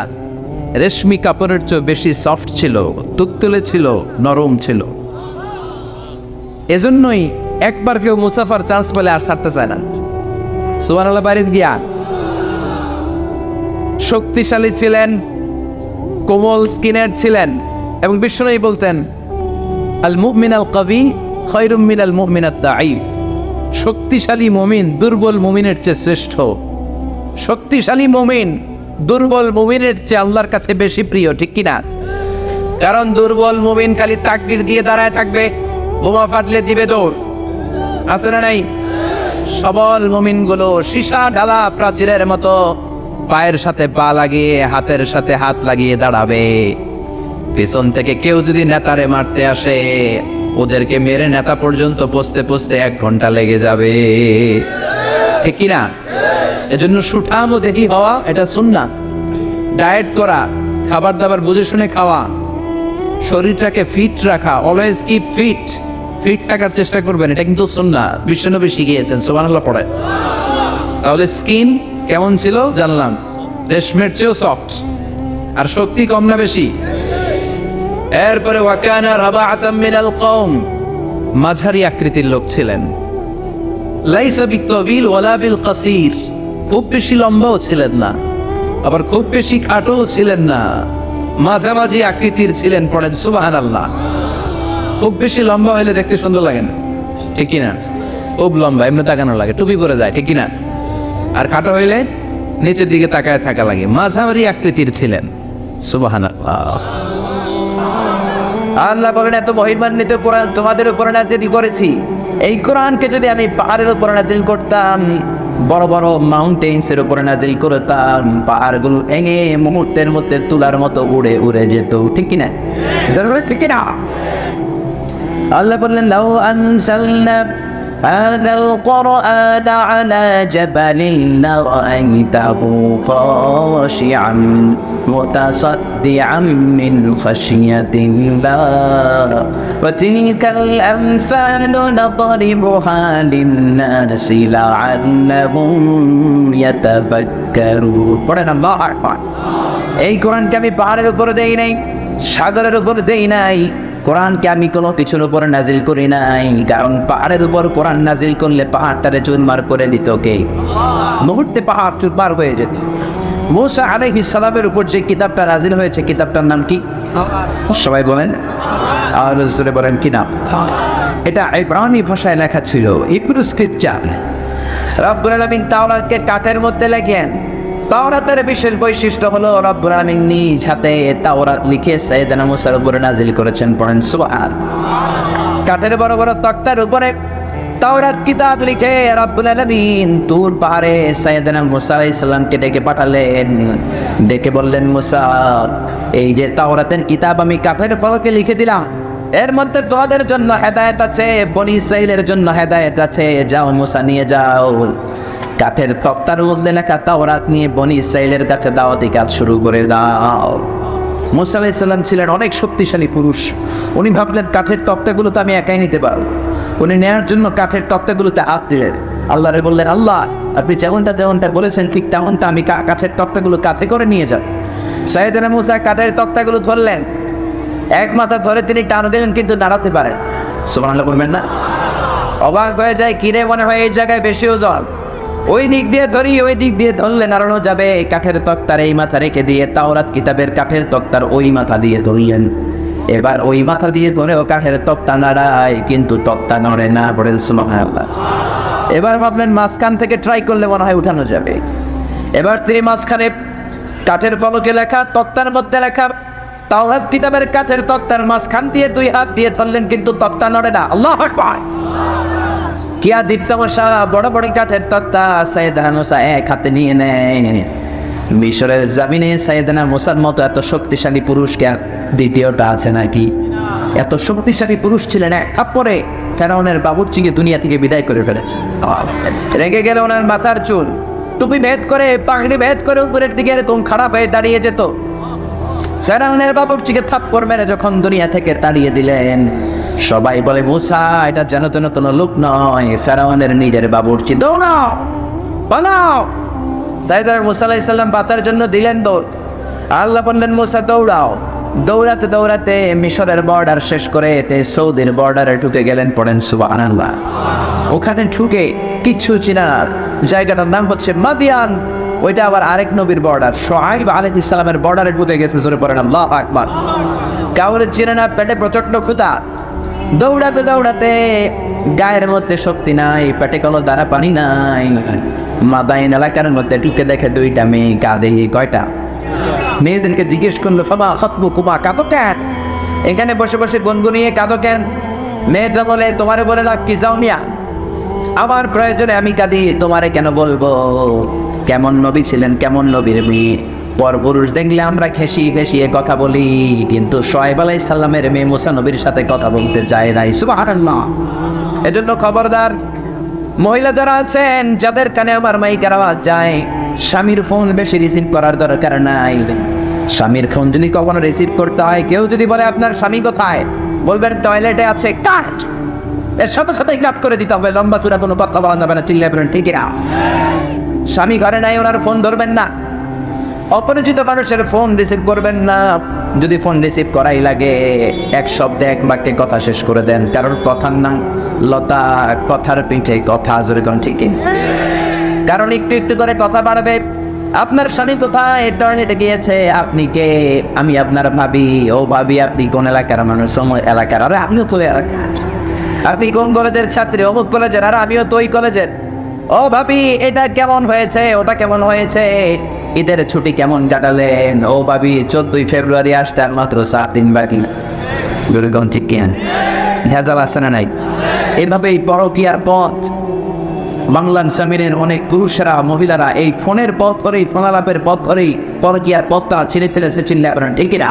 রেশমি কাপড়ের চেয়েও বেশি সফট ছিল, তুলতুলে ছিল, নরম ছিল। এজন্যই একবার কেউ মুসাফার চান্স পেলে আর ছাড়তে চায় না। সুবহানাল্লাহ, বাড়িতে গিয়া। শক্তিশালী ছিলেন, কোমল স্কিনের ছিলেন, এবং বিশ্বনবী বলতেন আল মুমিন আল কবি খায়রুম মিনাল মুমিনাত দাঈফ, শক্তিশালী মুমিন দুর্বল মুমিনের চেয়ে শ্রেষ্ঠ। শক্তিশালী মুমিন দুর্বল মুমিনের চেয়ে আল্লাহর কাছে বেশি প্রিয়, ঠিক কি না? কারণ দুর্বল মুমিন খালি তাকবীর দিয়ে দাঁড়ায় থাকবে, বোমা ফাটলে দিবে দৌড়, আছে না নাই? সবল মুমিনগুলো সীসা ঢালা প্রাচীরের মতো পায়ের সাথে পা লাগিয়ে, হাতের সাথে হাত লাগিয়ে দাঁড়াবে। পিছন থেকে কেউ যদি নেতারে মারতে আসে, ওদেরকে মেরে নেতা পর্যন্ত পৌঁছতে পৌঁছতে 1 ঘন্টা লেগে যাবে, ঠিক কি না? এজন্য সুঠাম দেখি হওয়া, এটা সুন্নাত। ডায়েট করা, খাবার দাবার বুঝে শুনে খাওয়া, শরীরটাকে ফিট রাখা, অলওয়েজ কিপ ফিট, ফিট থাকার চেষ্টা করবেন, এটা কিন্তু সুন্নাত। বিশ্বনবী শিখিয়েছেন, সুবহানাল্লাহ পড়ে। তাহলে স্কিন কেমন ছিল জানলাম, রেশমের চেয়েও সফট। আর শক্তি কম না বেশি? এরপরে ওয়াকানা রাবাআতাম মিনাল কওম, মাঝারি আকৃতির লোক ছিলেন। লাইসা বিতাবিল ওয়ালা বিল কাসীর, খুব বেশি লম্বাও ছিলেন না, আবার খুব বেশি খাটোও ছিলেন না, মাঝামাঝি আকৃতির ছিলেন। পড়েন সুবহানাল্লাহ। খুব বেশি লম্বা হলে দেখতে সুন্দর লাগে না, ঠিক কি না? খুব লম্বা এমনি তাকানো লাগে, টুপি পরে যায়, ঠিক কি না? আর খাটো হইলে নিচের দিকে তাকায় থাকা লাগে। মাঝামাঝি আকৃতির ছিলেন, সুবহানাল্লাহ। আল্লাহ বলেন এত মহিমান্বিত কোরআন তোমাদের উপরে নাযিল করেছি। এই কোরআনকে যদি আমি পাহাড়ের উপরে নাযিল করতাম, বড় বড় মাউন্টেন্স এর উপরে নাযিল করতাম, পাহাড়গুলো ভেঙে মুহূর্তের মধ্যে তুলার মতো উড়ে উড়ে যেত, ঠিক কি না? ঠিক কি না? আল্লাহ বললেন লাউ আনসালনা هذا القرآن على جبل لرأيته خاشعا متصدعا من خشية الله وتلك الأمثال نضربها للناس لعلهم يتفكرون. পড়েন আল্লাহু আকবার। এই কোরআনকে আমি পাহাড়ের উপরে দেই নাই, সাগরের উপরে দেই নাই, কোরআনকে আমি কোনো কিছুর উপর নাজিল করি নাই, কারণ পাহাড়ের উপর কোরআন নাজিল করলে পাহাড়টারে চুরমার করে দিত কে? মুহূর্তে পাহাড় চুরমার হয়ে যেত। মুসা আলাইহিস সালামের উপর যে কিতাবটা নাজিল হয়েছে, কিতাবটার নাম কি? সবাই বলেন, আর জোরে বলেন কি নাম? এটা ইব্রানি ভাষায় লেখা ছিল, হিব্রু স্ক্রিপচার। রব্বুল আলামিন তাওরাতকে কাঠের মধ্যে লেখেন। তাওরাতের বিশেষ বৈশিষ্ট্য হলো রব্বুল আলামিন নিজ হাতে তাওরাত লিখে সাইয়েদনা মুসার উপরে নাজিল করেছেন। পড়েন সুবহান। কাঠের বড় বড় তক্তার উপরে তাওরাত কিতাব লিখে রব্বুল আলামিন তুর পাহাড়ে সাইয়েদনা মুসা আলাইহিস সালামকে ডেকে পাঠালেন। ডেকে বললেন, মুসা, এই যে তাওরাতের কিতাব আমি কাঠের ফলকে লিখে দিলাম, এর মধ্যে তোমাদের জন্য হেদায়েত আছে, বনি ইসরাইলের জন্য হেদায়েত আছে। যাও মুসা, নিয়ে যাও। কাঠের তক্তার মধ্যে লেখা তাওরাত নিয়ে বনি ইসরাইলের কাছে দাওয়াতি কাজ শুরু করে দাও। মুসা আলাইহিস সালাম ছিলেন অনেক শক্তিশালী পুরুষ। উনি ভাবলেন কাঠের তক্তাগুলো তো আমি একাই নিতে পারবো। উনি নেওয়ার জন্য কাঠের তক্তাগুলোতে হাত দিলেন। আল্লাহরে বললেন, আল্লাহ, আপনি যেমনটা বলেছেন ঠিক তেমনটা আমি কাঠের তক্তাগুলো কাঁধে করে নিয়ে যাব। সাইয়েদনা মুসা কাঠের তক্তাগুলো ধরলেন, এক মাথা ধরে তিনি টান দিলেন, কিন্তু নাড়াতে পারেন। সুবহানাল্লাহ বলবেন না? অবাক হয়ে যায়, কিরে মনে হয় এই জায়গায় বেশি ওজন, ওই দিক দিয়ে ধরি, ওই দিক দিয়ে ধরলে নাড়ানো যাবে। কাঠের তক্তার এই মাথা রেখে দিয়ে তাওরাত কিতাবের কাঠের তক্তার ওই মাথা দিয়ে ধরলেন। এবার ওই মাথা দিয়ে ধরেও কাঠের তক্তা নাড়ায়, কিন্তু তক্তা নড়ে না। বলেন সুবহানাল্লাহ। এবার ভাবলেন মাঝখান থেকে ট্রাই করলে মনে হয় উঠানো যাবে। এবার তিনি মাঝখানে কাঠের ফলকে লেখা তক্তার মধ্যে লেখা তাওরাত কিতাবের কাঠের তক্তার মাঝখান দিয়ে দুই হাত দিয়ে ধরলেন, কিন্তু তক্তা নড়ে না। আল্লাহু আকবার। কিয়া দীপ্তমশা বড় বড় কাঠের তক্তা সাইয়েদনা মুসা এক হাতে নিয়ে নেয়। মিশরের জামিনে সাইয়েদনা মুসার মতো এত শক্তিশালী পুরুষ কে দ্বিতীয়টা আছে নাকি? এত শক্তিশালী পুরুষ ছিলেন, এক থাপ্পড়ে ফেরাউনের বাবুর্চিকে দুনিয়া থেকে বিদায় করে ফেলেছে। রেগে গেলে ওনার মাথার চুল টুপি ভেদ করে, পাগড়ি ভেদ করে উপরের দিকে এরকম খারাপ হয়ে দাঁড়িয়ে যেত। ফেরাউনের বাবুর্চিকে থাপ্পড় মেরে যখন দুনিয়া থেকে তাড়িয়ে দিলেন, সবাই বলে, মুসা, এটা যেন তেন কোনো লোক নয়, ফেরাউনের নিজের বাবুর্চি। দৌড়াও, পালাও। সাইয়েদনা মুসা আলাইহিস সালাম বাঁচার জন্য দিলেন দৌড়। আল্লাহ বললেন, মুসা দৌড়াও। দৌড়াতে দৌড়াতে মিশরের বর্ডার শেষ করে সৌদির বর্ডারে ঢুকে গেলেন। পড়েন সুবহানাল্লাহ। ওখানে ঢুকে কিচ্ছু চিনা জায়গাটার নাম হচ্ছে মাদিয়ান। ওইটা আবার আরেক নবীর বর্ডার, শুআয়ব আলাইহিস সালামের বর্ডারে ঢুকে গেছে। জোরে পড়েন আল্লাহু আকবার। কাউরে চিনে না, পেটে প্রচন্ড ক্ষুধা। দৌড়াতে দৌড়াতে গায়ের মধ্যে শক্তি নাই, পেটে কোনো দানা পানি নাই। মাদাইন এলাকার মধ্যে ঢুকে দেখে দুইটা মেয়ে কাঁদে। কয়টা? মেয়েদেরকে জিজ্ঞেস করলো, ফামা খাতবুকুমা, কাঁদো কেন? এখানে বসে বসে গুনগুনিয়ে কাঁদো কেন? মেয়েটা বলে, তোমারে বলে লাভ কি, যাও মিয়া, আমার প্রয়োজনে আমি কাঁদি, তোমারে কেন বলবো? কেমন নবী ছিলেন, কেমন নবীর মেয়ে। পরপুরুষ দেখলে আমরা ঘেঁষিয়ে কথা বলি, কিন্তু শুআয়ব আলাইহিস সালামের মেয়ে মুসা নবীর সাথে কথা বলতে চায় নাই। সুবহানাল্লাহ। এজন্য খবরদার, মহিলা যারা আছেন, যাদের কানে আমার মাইকের আওয়াজ যায়, স্বামীর ফোন বেশি রিসিভ করার দরকার নাই। স্বামীর ফোন যদি কখনো রিসিভ করতে হয়, কেউ যদি বলে আপনার স্বামী কোথায়, বলবেন টয়লেটে আছে, কাট। এর সাথে সাথেই কাট করে দিতে হবে, লম্বা চূড়া কোনো কথা বলা যাবে না। চিল্লায় বলেন ঠিক না? স্বামী ঘরে নাই, ওনার ফোন ধরবেন না। অপরিচিত মানুষের ফোন রিসিভ করবেন না। যদি ফোন রিসিভ করাই লাগে, এক শব্দে এক বাক্যে কথা শেষ করে দেন, কারণ কথার নাম লতা, কথার পিঠে কথা। জোরে কোন ঠিক? কারণ একটু একটু করে কথা বাড়বে। আপনার স্বামী কোথায়, টয়লেটে গিয়েছে, আপনি কে? আমি আপনার ভাবি। ও ভাবি, আপনি কোন এলাকার মানুষ? সময় এলাকার। আরে আমিও তো এলাকার। আপনি কোন কলেজের ছাত্রী? অমুক কলেজের। আর আমিও তো ওই কলেজের। ও ভাবি, এটা কেমন হয়েছে, ওটা কেমন হয়েছে, ঈদের ছুটি কেমন কাটালেন? ও ভাবি, 14ই ফেব্রুয়ারি আসতে আর মাত্র 7 দিন বাকি। যেরকম ঠিক কেন ভেজাল আছে না নাই? এভাবেই পরকীয়ার পথ, বাংলার জামিনের অনেক পুরুষেরা, মহিলারা এই ফোনের পথ ধরেই, ফোনালাপের পথ ধরেই পরকীয়ার পথটা ছিঁড়ে ফেলেছে। চিল্লায় ঠিক না?